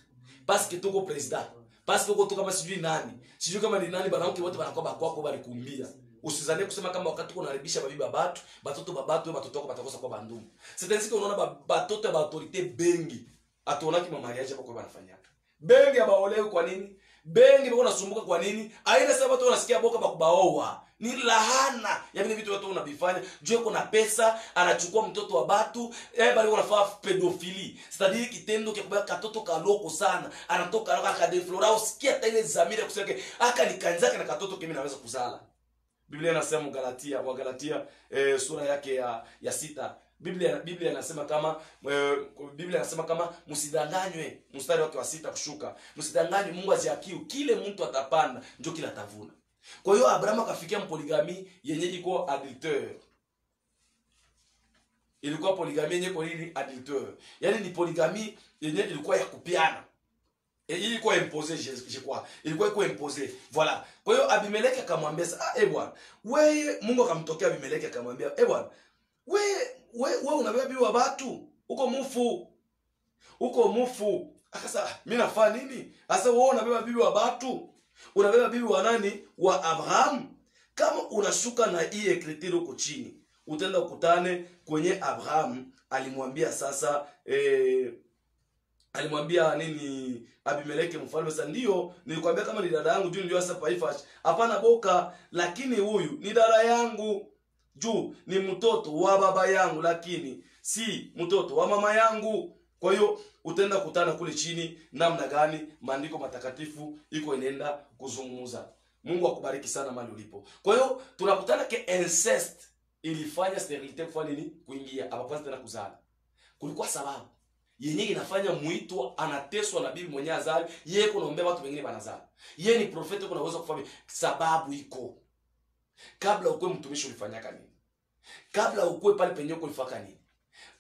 parce que tuko president, parce que tuko kama sijui nani. Sijui kama ni nani, mwanamke wote banakuwa bakwako bali kumbia. Usizanie kusema kama wakati uko unaribisha babiba batu, batoto babatu wewe batoto wako batakosa kwa bandumu. C'est-à-dire unaona batoto ba autorité bengi atuonaki mama mariage hapo kwa banafanyaka. Bengi abaolewe kwa nini? Bengi bako nasumbuka kwa nini? Aina sababu watu wanasikia boka bakubaoa. Ni lahana ya vile vitu watu unabifanya. Juu kuna pesa, anachukua mtoto wa batu, bali wanafanya pedophilie. C'est-à-dire kitendo kia kubaya katoto kaloko sana, anatoka roka kadeflora, usikia hata ile zamira kusema aka nikanzaka na katoto kimi naweza kuzala. Biblia inasema Galatia sura yake ya 6. Biblia inasema kama msidanganywe, mstari wake wa 6 kushuka. Msidanganywe, Mungu aziakiu kile mtu atapanda ndio kila atavuna. Kwa hiyo Abraham akafikia mpoligami yenye iko adultère. Ilikuwa poligami yenye iko nini adultère. Yaani ni poligami yenye ilikuwa ya kupiana. Il quoi imposé, je crois. Il quoi imposé. Voilà. Kwa hiyo Abimeleke akamwambia bwana, wewe Mungu akamtokea Abimeleke akamwambia, bwana, wewe unabeba bibi wa watu, uko mufu. Akasema, mimi nafanya nini? Sasa wewe unabeba bibi wa watu, unabeba bibi wa nani? Wa Abraham. Kama unashuka na hii ekritiro huko chini, utaenda kukutane kwenye Abraham alimwambia sasa alimwambia nini Abimeleke mfalme, sasa ndio nilikwambia kama ni dada yangu juu ndio sasa paifash. Hapana boka, lakini huyu ni dada yangu. Juu ni mtoto wa baba yangu lakini si mtoto wa mama yangu. Kwa hiyo utaenda kutana kule chini namna gani maandiko matakatifu iko inaenda kuzungumza. Mungu akubariki sana mahali ulipo. Kwa hiyo tunakutana ke incest ilifanya sterilite kufanya nini? Kuingia hapa kwanza tena kuzala. Kulikuwa sababu yenye inafanya mwito anateswa na bibi mwenye azali, yeye kunaombea watu wengine banazala. Yeye ni profeti, kuna uwezo kufanya sababu iko. Kabla ukue mtumishi ulifanyaka nini? Kabla ukue pale penye uko ulifaka nini?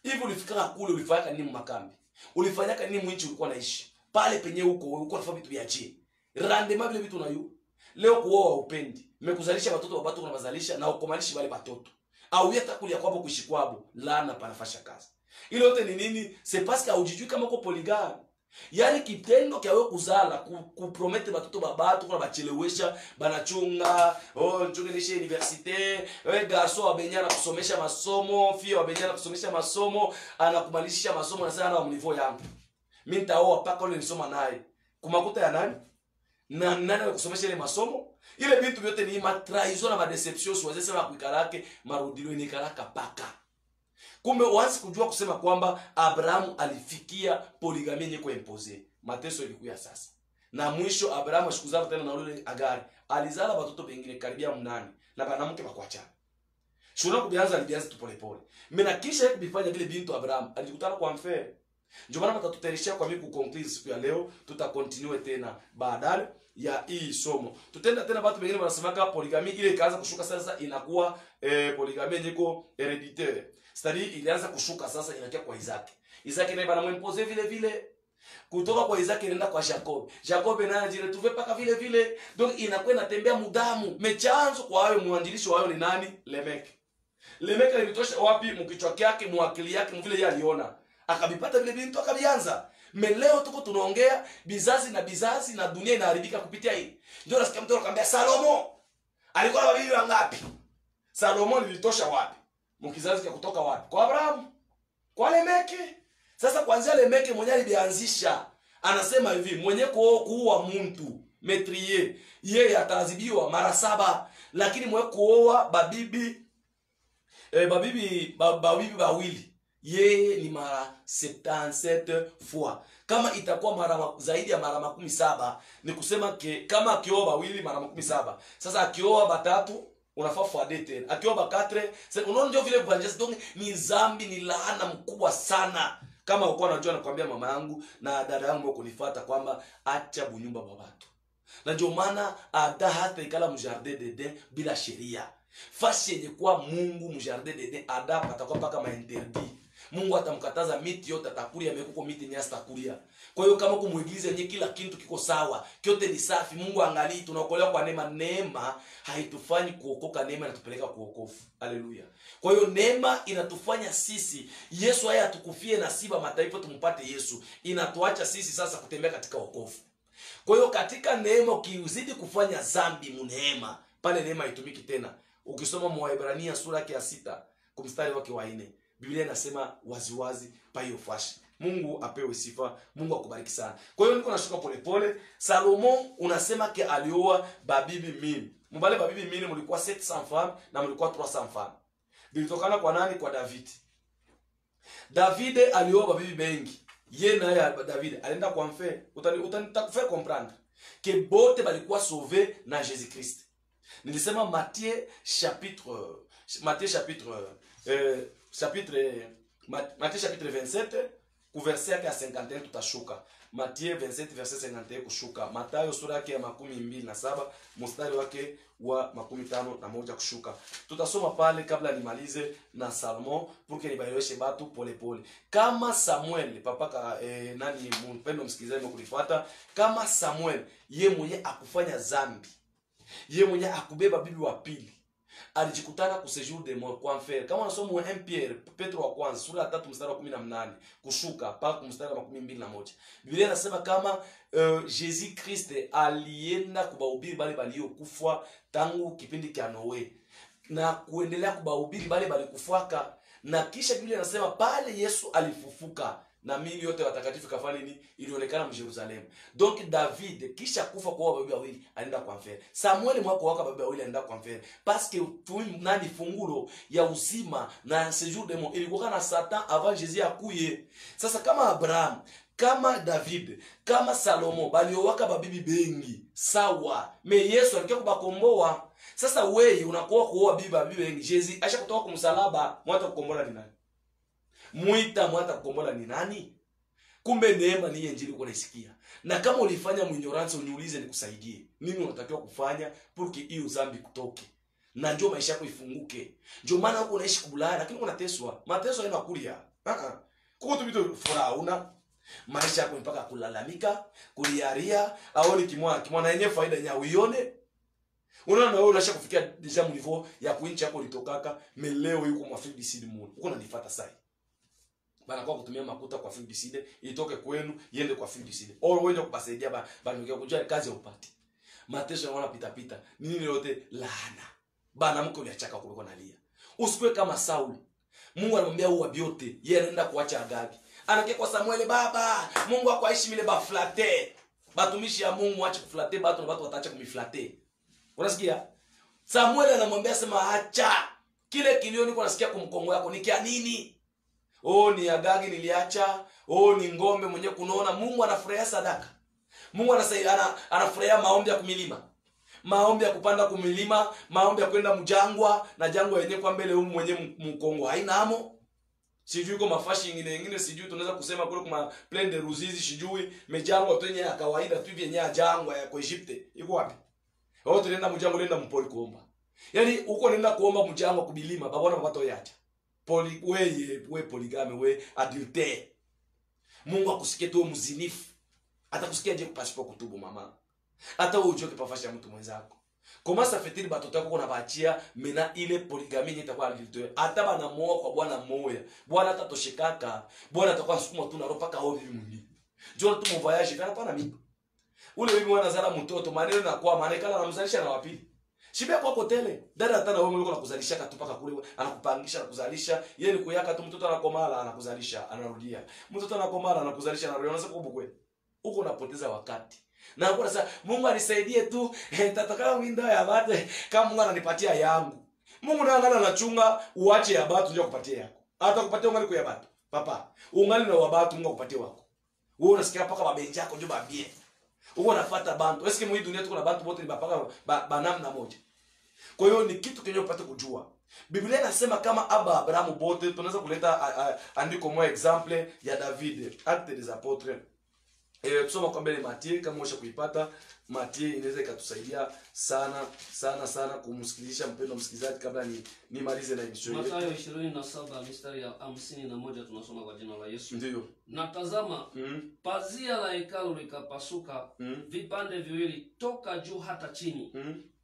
Hivi ulifika kule ulifanyaka nini makambi? Ulifanyaka nini mwinchi ulikuwa naishi? Pale penye uko ulikuwa unafanya vitu vya je? Rendement vile vitu unayo. Leo kuoa upendi. Mmekuzalisha watoto wa watu unawazalisha na ukomalishi wale watoto. Au yeta kulia kwabo kuishi kwabo, laana panafasha kazi. Ile yote ni nini? C'est parce que haujijui kama uko polygame. Yaani kitendo kia wewe kuzala, kupromete watoto babatu kuna bachelewesha, banachunga, nchungelishe universite, garso wabenyana kusomesha masomo, fio wabenyana kusomesha masomo, anakumalisha masomo na sana wa mnivo yangu. Mimi nitaoa paka ule nisoma naye. Kumakuta ya nani? Na nani kusomesha ile masomo? Ile vitu vyote ni matraizo na madeception, siweze sema kuikarake, marudilo ni karaka paka. Kumbe wazi kujua kusema kwamba Abrahamu alifikia poligami yenye kuimpose. Mateso ilikuwa sasa. Na mwisho Abrahamu ashikuzana tena na ule Agari. Alizala watoto wengine karibia 8 na banamke bakuachana. Shuna kubianza alibianza tu pole pole. Mena kisha yeye kubifanya vile bintu Abrahamu alikutana kwa mfere. Ndio maana tutatarisha kwa mimi kuconclude siku ya leo, tutakontinue tena baadaye. ya hii somo. Tutenda tena watu wengine wanasemaka polygamy ile ikaanza kushuka sasa inakuwa polygamy nyiko hereditaire. C'est-à-dire ilianza kushuka sasa inakia kwa Isaki. Isaki naye bana mwimpose vile vile. Kutoka kwa Isaki inaenda kwa Jacob. Jacob naye anajiretrouve paka vile vile. Donc inakuwa inatembea mudamu. Mechanzo kwa hayo mwanjilishi wao ni nani? Lemeke. Lemeke ilitosha wapi mkichwa kyake mwakili yake mvile yeye aliona. Akabipata vile vile mtu akabianza. Leo tuko tunaongea bizazi na dunia inaharibika kupitia hii. Ndio nasikia mtu anakuambia Salomo alikuwa na bibi wangapi? Salomo lilitosha wapi? Mkizazi kia kutoka wapi? Kwa Abraham. Kwa Lemeke. Sasa kuanzia Lemeke mwenye alianzisha anasema hivi, mwenye kuua mtu metrie yeye ataadhibiwa mara 7, lakini mwenye kuoa babibi bawili yeye ni mara 77 fois. Kama itakuwa mara zaidi ya mara 17 ni kusema kama akioa bawili mara 17. Sasa akioa batatu unafaa fois tena. Akioa ba 4, unaona ndio vile evangelist. Donc ni zambi, ni laana mkubwa sana. Kama uko unajua nakwambia mama yangu na dada yangu kunifuata kwamba acha bunyumba bwa watu. Na ndio maana ada hata ikala mjardin d'Eden bila sheria. Fasi yenye kwa Mungu mjardin d'Eden ada patakuwa paka mainterdit. Mungu atamkataza miti yote atakulia mekuko miti ni astakulia. Kwa hiyo kama kumuigiza yenye kila kitu kiko sawa, kyote ni safi, Mungu angalii tunaokolewa kwa neema. Neema haitufanyi kuokoka, neema inatupeleka kuokofu. Haleluya. Kwa hiyo neema inatufanya sisi Yesu haya atukufie nasiba mataifa tumpate Yesu. Inatuacha sisi sasa kutembea katika wokovu. Kwa hiyo katika neema ukizidi kufanya dhambi muneema, pale neema haitumiki tena. Ukisoma Mwaebrania sura yake ya 6 kumstari wake wa 4, Biblia inasema waziwazi pa hiyo fashi. Mungu apewe sifa, Mungu akubariki sana. Kwa hiyo niko nashuka polepole. Salomo unasema ke alioa babibi 1000. Mbale babibi 1000 mlikuwa 700 femmes na mlikuwa 300 femmes. Bilitokana kwa nani? Kwa David. David alioa babibi bengi. Ye na ya David alienda kwa mfe. Utanitakufa comprendre que bote balikuwa sauvé na Jésus Christ. Nilisema Matthieu chapitre 27 verset ya 51 tutashuka. Matthieu 27 verset 51 kushuka. Mathayo sura yake ya 27 mstari wake wa 51 kushuka. Tutasoma pale kabla nimalize na Salmo pour que nibaeleweshe batu pole pole. Kama Samuel papaka nani mpendo msikilizaji mkulifuata, kama Samuel ye mwenye akufanya zambi, ye mwenye akubeba bibi wa pili, alijikutana ku séjour de mort kwa enfer. Kama unasoma 1 Pierre Petro wa kwanza sura ya 3 mstari wa 18 kushuka mpaka mstari wa 21, Biblia inasema kama Jésus Christ alienda kubahubiri bale baliokufa tangu kipindi cha Noe na kuendelea kubahubiri bale balikufaka, na kisha Biblia inasema pale Yesu alifufuka na mili yote watakatifu kafanya nini? Ilionekana mJerusalem. Donc David kisha kufa kwa babu wawili alienda kwa enfer. Samuel mwako waka babu wawili alienda kwa enfer. Parce que tu nani fungulo ya uzima na séjour de mort ilikuwa na Satan avant Jésus akuye. Sasa kama Abraham, kama David, kama Salomo baliowaka babibi bengi sawa, me Yesu alikuwa kubakomboa. Sasa wewe unakuwa kuoa babibi bengi. Jésus acha kutoka kumsalaba, mwata kukombola ni nani? Mwita mwata kukombola ni nani? Kumbe neema ni injili uko naisikia. Na kama ulifanya mignorance uniulize nikusaidie. Nini unatakiwa kufanya pour que hiyo dhambi kutoke? Na ndio maisha yako ifunguke. Ndio maana uko unaishi kubulaya lakini unateswa. Mateso haina kulia. Kuko tu vitu furaha una maisha yako mpaka kulalamika, kuliaria, aone kimwana yenye faida nya uione. Unaona wewe unasha kufikia deja mniveau ya kuinchi yako litokaka, meleo yuko mwafiki disidi mungu. Uko unanifuata sasa. Bana kwa kutumia makuta kwa fibicide itoke kwenu iende kwa fibicide. Au wewe kubasaidia bana kujua kazi ya upati. Mateso yanaona pita. Nini yote laana. Bana mko uliachaka kuliko nalia. Usikue kama Saul. Mungu anamwambia uwa biote, yeye anaenda kuacha Agagi. Anakia kwa Samuel, baba, Mungu akwaishi mile ba flate. Batumishi ya Mungu acha kuflate batu na batu wataacha kumiflate. Unasikia? Samuel anamwambia sema acha. Kile kilio niko nasikia kumkongo yako ni kia nini? Oh ni Agagi niliacha, oh ni ngombe mwenye kunaona. Mungu anafurahia sadaka. Mungu anafurahia maombi ya kumilima. Maombi ya kupanda kumilima, maombi ya kwenda mjangwa na jangwa yenyewe kwa mbele humu mwenye mkongo haina amo. sijui kwa mafashi ingine sijui tunaweza kusema kule kuma plaine de Ruzizi sijui mejangwa tu yenye ya kawaida tu yenye ya jangwa ya kwa Egypte iko wapi? Wao tunaenda mjango nenda mpoli kuomba. Yaani uko nenda kuomba mjango kubilima babona babato yacha. We poligame we adultère. Mungu akusikie tu mzinifu. Atakusikia je kupasipo kutubu mama. Hata wewe ujoke pafasha ya mtu mwenzako. Comment ça fait-il batoto yako kuna baachia mena ile poligami itakuwa adultère. Hata bana moa kwa bwana moya. Bwana atatoshekaka. Bwana atakuwa sukuma tu na roho paka au bibi mwingine. Njoo tu mu voyage kana pana mimba. Ule bibi mwana zala mtoto maneno na kwa maana kala anamzalisha na wapili. Shibia kwa hoteli. Dada hata na wewe mliko nakuzalisha katupaka kule anakupangisha na kuzalisha. Yeye ni kuyaka tu mtoto anakomala anakuzalisha anarudia. Mtoto anakomala anakuzalisha anarudia. Unaweza kubukwe. Uko unapoteza wakati. Na kwa sasa Mungu anisaidie tu nitataka window ya bate kama Mungu ananipatia yangu. Mungu ndiye anachunga uache ya batu ndio kupatia yako. Hata kupatia ungali kwa ya batu. Papa, ungali na wabatu Mungu akupatie wako. Wewe unasikia paka babenji yako ndio babie. Uko unafuata bantu. Wewe mwi dunia tuko na bantu wote ni bapaka banamna moja. Kwa hiyo ni kitu kenye upate kujua. Biblia inasema kama Abrahamu bote tunaweza kuleta andiko moja example ya David, Actes des Apôtres. Tusoma kwa mbele Mathayo kama mwisho kuipata. Mathayo inaweza ikatusaidia sana kumsikilizisha mpendo msikilizaji kabla nimalize na emission yetu. Mathayo 27 mstari ya 51 tunasoma kwa jina la Yesu. Ndio. Na tazama, pazia la hekalu likapasuka vipande viwili toka juu hata chini.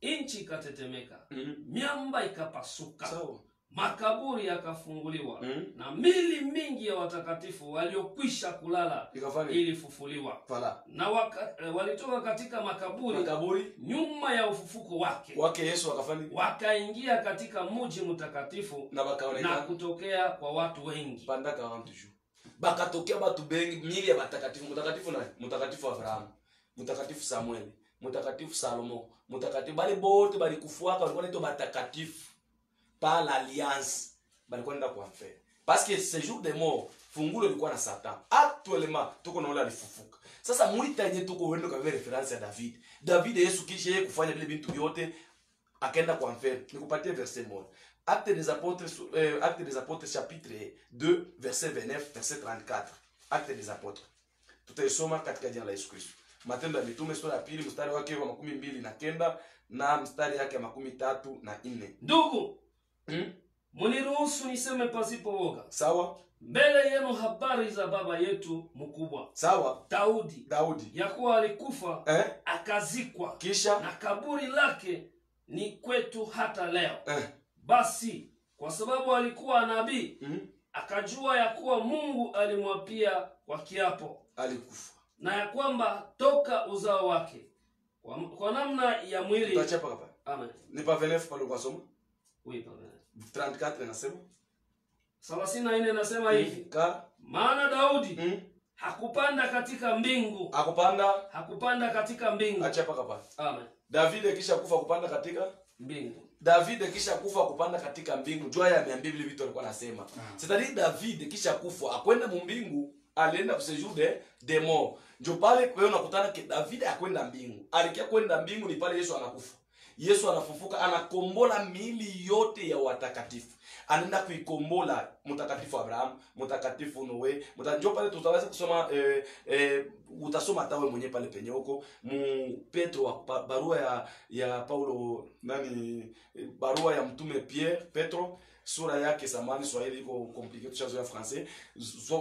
Inchi ikatetemeka. Miamba ikapasuka. Sawa. Makaburi yakafunguliwa na mili mingi ya watakatifu waliokwisha kulala ilifufuliwa. Na walitoka katika makaburi nyuma ya ufufuko wake Yesu wakaingia katika mji mtakatifu na kutokea kwa watu wengi. Pandaka wantu juu. Bakatokea watu bengi mili ya watakatifu. Mtakatifu nani? Mtakatifu Abraham, mtakatifu Samuel, mtakatifu Salomo, mtakatifu bali bote bali kufuaka walikuwa naitwa watakatifu. Par l'alliance balikuwa nenda kuamfere parce que ce jour de mort fungulo ilikuwa na Satan. Actuellement tuko naona alifufuka. Sasa mwita yenye tuko wendo kwa reference ya David Yesu kisha yeye kufanya vile vitu vyote akaenda kuamfere. Nikupatie verset moja. Actes des Apôtres chapitre 2 verset 29 verset 34. Actes des Apôtres. Tutaisoma katika jina la Yesu Kristo. Matendo ya Mitume sura ya 2 mstari wake wa 29 na mstari yake ya 34. Ndugu, muniruhusu niseme pasipo woga. Sawa. Mbele yenu habari za baba yetu mkubwa. Sawa. Daudi. Ya kuwa alikufa, akazikwa. Kisha na kaburi lake ni kwetu hata leo. Basi kwa sababu alikuwa nabii, akajua ya kuwa Mungu alimwapia kwa kiapo alikufa. Na ya kwamba toka uzao wake kwa namna ya mwili. Tutachapa hapa. Amen. Ni pa 29 pale kwa somo? Oui, pa 34 nasema. 34 nasema hivi. Maana Daudi hakupanda katika mbingu. Hakupanda katika mbingu. Achapa hapa. Amen. David kisha kufa kupanda katika mbingu. David kisha kufa kupanda katika mbingu. Jua ya 200 vile vitu alikuwa anasema. C'est-à-dire David kisha kufa akwenda mbingu, alienda kwa séjour de mort. Ndio pale wewe unakutana ke David akwenda mbingu. Alikia kwenda mbingu ni pale Yesu anakufa. Yesu anafufuka, anakombola miili yote ya watakatifu. Anaenda kuikombola mtakatifu Abraham, mtakatifu Noe. Ndio pale tutaweza kusoma utasoma hata wewe mwenyewe pale penye huko mu Petro barua ya Paulo barua ya mtume Petro sura yake samani Swahili iko compliqué tuchazo ya français.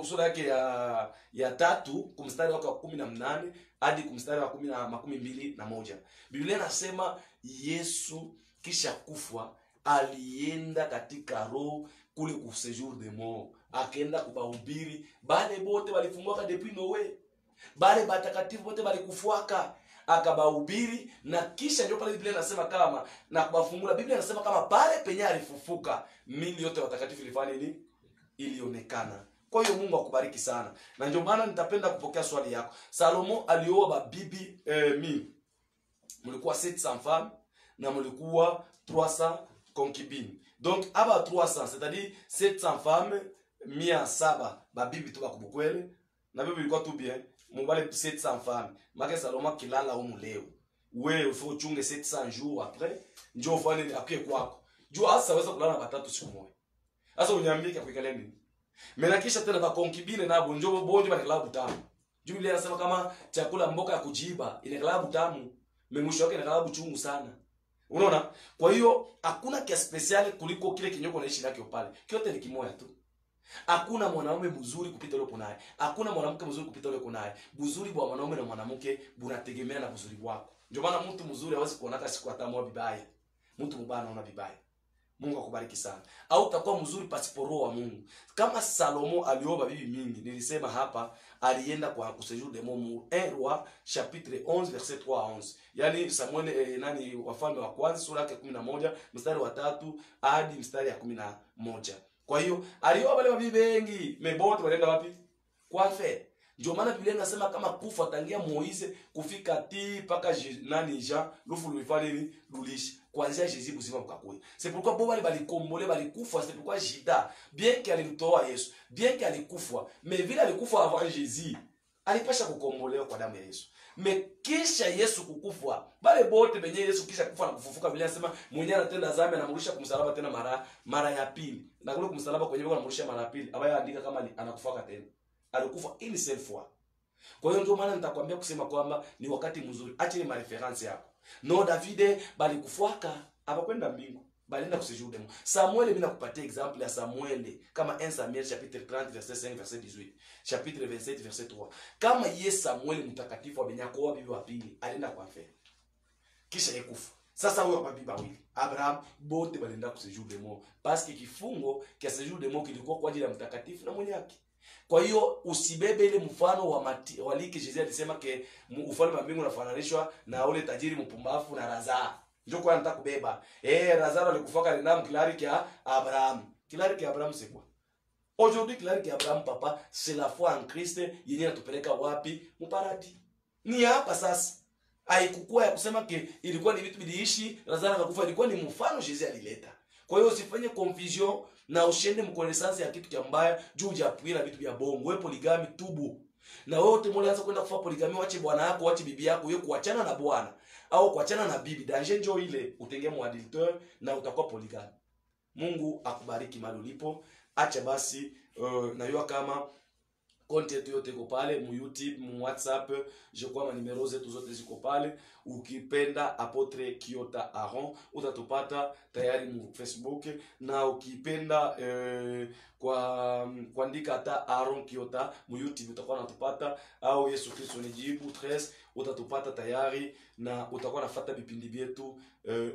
Sura yake ya 3 kumstari wake wa 18 hadi kumstari wa 21. Biblia inasema Yesu kisha kufa alienda katika roho kule ku séjour de mort, akaenda kubahubiri bale bote walifumwaka depuis Noe, bale batakatifu bote balikufuaka, akabahubiri. Na kisha ndio pale Biblia inasema kama na kubafungula. Biblia inasema kama pale penye alifufuka mili yote watakatifu ilifanya nini? Ilionekana. Kwa hiyo Mungu akubariki sana. Na ndio maana nitapenda kupokea swali yako. Salomo alioa babibi mimi. Mlikuwa 700 femmes na mlikuwa 300 concubines. Donc aba 300, c'est-à-dire 700 femmes, 700 babibi tu bakubukwele na bibi ilikuwa tu bien. Mbale 700 femmes. Maka Salomo kilala humu leo. Wewe faut uchunge 700 jours après, njoo ufanye après kwako. Jua hasa waweza kulala batatu siku moja. Sasa uniambie kwa kuikalia nini? Mena kisha tena bakonkibine nabo njobo bonjo banekala butamu. Biblia inasema kama chakula mboka ya kujiba inekala butamu, mwisho wake inekala buchungu sana. Unaona? Kwa hiyo hakuna kia special kuliko kile kinyoko naishi nakyo pale. Kyote ni kimoja tu. Hakuna mwanaume mzuri kupita yule kunaye. Hakuna mwanamke mzuri kupita yule kunaye. Buzuri bwa mwanaume na mwanamke bunategemea na buzuri wako. Ndio maana mtu mzuri hawezi kuonaka siku atamwa vibaya. Mtu mbaya anaona vibaya. Mungu akubariki sana. Au utakuwa mzuri pasipo roho wa Mungu. Kama Salomo alioba bibi mingi, nilisema hapa alienda kwa kusejour de Momu 1 Roi chapitre 11 verset 3 à 11. Yaani Samuel Wafalme wa kwanza sura yake 11 mstari wa 3 hadi mstari ya 11. Kwa hiyo alioba wale bibi wengi, mebote walienda wapi? Kwa fe. Ndio maana Biblia inasema kama kufa tangia Moise kufika ti paka Jean lufu luifanya nini lulishi kuanzia Jésus buzima mkakuya. C'est pourquoi bo bali kombole bali kufa, c'est pourquoi Judas bien qu'il alimtoa Yesu, bien qu'il alikufa, mais vile alikufa avant Jésus, alipasha kukombolewa kwa damu ya Yesu. Mais kisha Yesu kukufa, bale bote benye Yesu kisha kufa na kufufuka, Biblia inasema mwenye anatenda dhambi anamrudisha kumsalaba tena mara ya pili. Na kule kumsalaba kwenye anamrudisha mara ya pili, abaya andika kama anakufaka tena. Alikufa une seule fois. Kwa hiyo ndio maana nitakwambia kusema kwamba ni wakati mzuri. Acha ni mareference yako. No David bali kufuaka abakwenda mbingu. Balienda kusejour de Mungu. Samuel mimi nakupatia example ya Samuel kama 1 Samuel chapitre 30 verset 5 verset 18. Chapitre 27 verset 3. Kama yeye Samuel mtakatifu wa Benyako wa bibi wa pili alienda kwa mfano. Kisha yekufa. Sasa huyo kwa bibi wawili. Abraham bote balienda kusejour de Mungu. Parce que kifungo kia sejour de Mungu kilikuwa kwa ajili ya mtakatifu na mwenye haki. Kwa hiyo usibebe ile mfano wa liki Yesu alisema ke ufalme wa mbingu unafananishwa na ule tajiri mpumbavu na Lazaro. Ndio kwa nataka kubeba. Lazaro alikufaka na kilari kia Abraham. Kilari kia Abraham c'est quoi? Aujourd'hui kilari kia Abraham papa, c'est la foi en Christ yenye inatupeleka wapi? Muparadis. Ni hapa sasa. Haikukua ya kusema ke ilikuwa ni vitu biliishi, Lazaro akakufa, ilikuwa ni mfano Yesu alileta. Kwa hiyo usifanye confusion na ushende mkonesansi ya kitu mbaya juu ya puila vitu vya bongo. Wewe poligami tubu. Na wewe wote mmoja anza kwenda kufa poligami, wache bwana yako, wache bibi yako, wewe kuachana na bwana au kuachana na bibi. Danger njoo ile utenge muadulteur na utakuwa poligami. Mungu akubariki mahali ulipo. Acha basi na yua kama konti yetu yote iko pale mu YouTube, mu WhatsApp, je crois ma numero zetu zote ziko pale. Ukipenda Apotre Kiota Aaron utatupata tayari mu Facebook, na ukipenda kuandika hata Aaron Kiota mu YouTube utakuwa unatupata, au Yesu Kristo nijibu 13 utatupata tayari, na utakuwa nafuata vipindi vyetu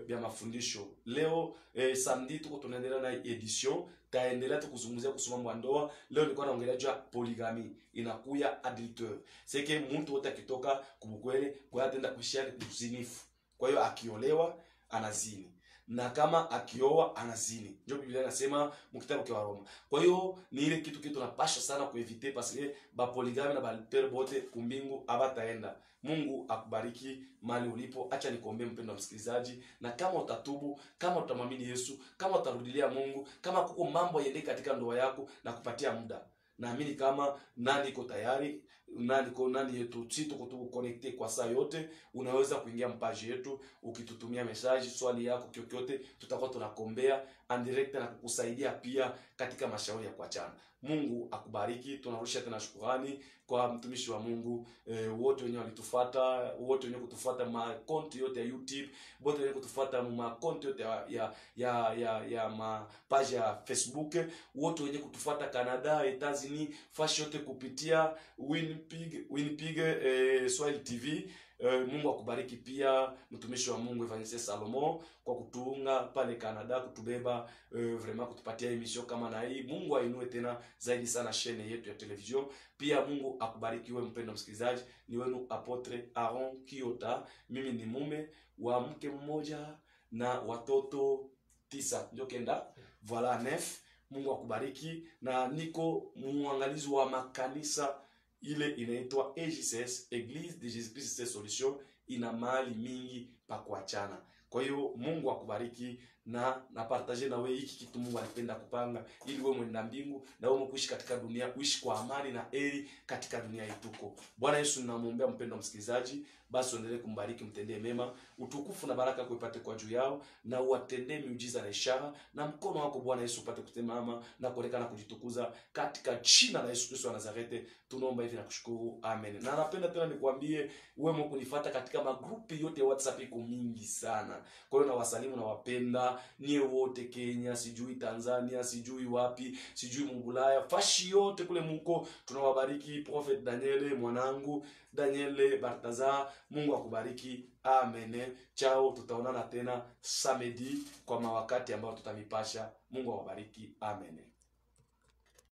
vya mafundisho. Leo samedi tuko tunaendelea na edition, taendelea tukuzungumzia kusoma mambo ya ndoa. Leo nilikuwa naongelea juu ya polygamy, inakuya adulteur. C'est que mtu wote akitoka kubukwele kwa atenda kushia uzinifu. Kwa hiyo akiolewa anazini, na kama akioa anazini. Ndio Biblia inasema mkitabu kwa Roma. Kwa hiyo ni ile kitu tunapasha sana kuevite, parce que ba polygamy na ba adulteur bote kumbingu abataenda. Mungu akubariki mali ulipo. Acha nikuombee mpendwa msikilizaji, na kama utatubu, kama utamwamini Yesu, kama utarudilia Mungu, kama kuko mambo yende katika ndoa yako na kupatia muda, naamini kama nani iko tayari, nani yetu sito kutuconnecte kwa saa yote, unaweza kuingia mpaji yetu ukitutumia message, swali yako kyokyote, tutakuwa tunakombea en direct na kukusaidia pia katika mashauri ya kuachana. Mungu akubariki. Tunarusha tena shukrani kwa mtumishi wa Mungu, wote wenye walitufuata, wote wenye kutufuata ma konti yote ya YouTube, wote wenye kutufuata ma konti yote ya ma page ya Facebook, wote wenye kutufuata Canada, Etats-Unis, fashi yote kupitia Winnipeg Swahili TV. Mungu akubariki pia mtumishi wa Mungu Evangeliste Salomo kwa kutuunga pale Canada, kutubeba vraiment kutupatia emission kama na hii. Mungu ainue tena zaidi sana chaîne yetu ya television. Pia Mungu akubariki wewe mpendwa msikilizaji. Ni wenu Apotre Aaron Kiota. Mimi ni mume wa mke mmoja na watoto 9 ndio kenda voilà 9. Mungu akubariki, na niko muangalizi wa makanisa ile inaitwa EJCS, Église de Jésus Christ Solution. Ina mahali mingi pa kuachana. Kwa hiyo Mungu akubariki, na partage na wewe hiki kitu Mungu alipenda kupanga ili wewe mwenda mbingu na wewe kuishi katika dunia, kuishi kwa amani na heri katika dunia yetuko. Bwana Yesu ninamuombea mpendwa msikilizaji, basi uendelee kumbariki, mtendee mema, utukufu na baraka kuipate kwa juu yao, na uwatendee miujiza na ishara, na mkono wako Bwana Yesu upate kutemama na kuonekana kujitukuza katika jina la Yesu Kristo wa Nazareti. Tunaomba hivi na kushukuru, amen. Na napenda tena nikwambie wewe mko kunifuata katika magrupi yote ya WhatsApp, iko mingi sana. Kwa hiyo na wasalimu na wapenda nie wote Kenya, sijui Tanzania, sijui wapi, sijui Mungulaya, fashi yote kule mko, tunawabariki. Prophet Daniele mwanangu, Daniele Bartazar, Mungu akubariki, amen. Chao, tutaonana tena samedi kwa mawakati ambao tutamipasha. Mungu awabariki, amen.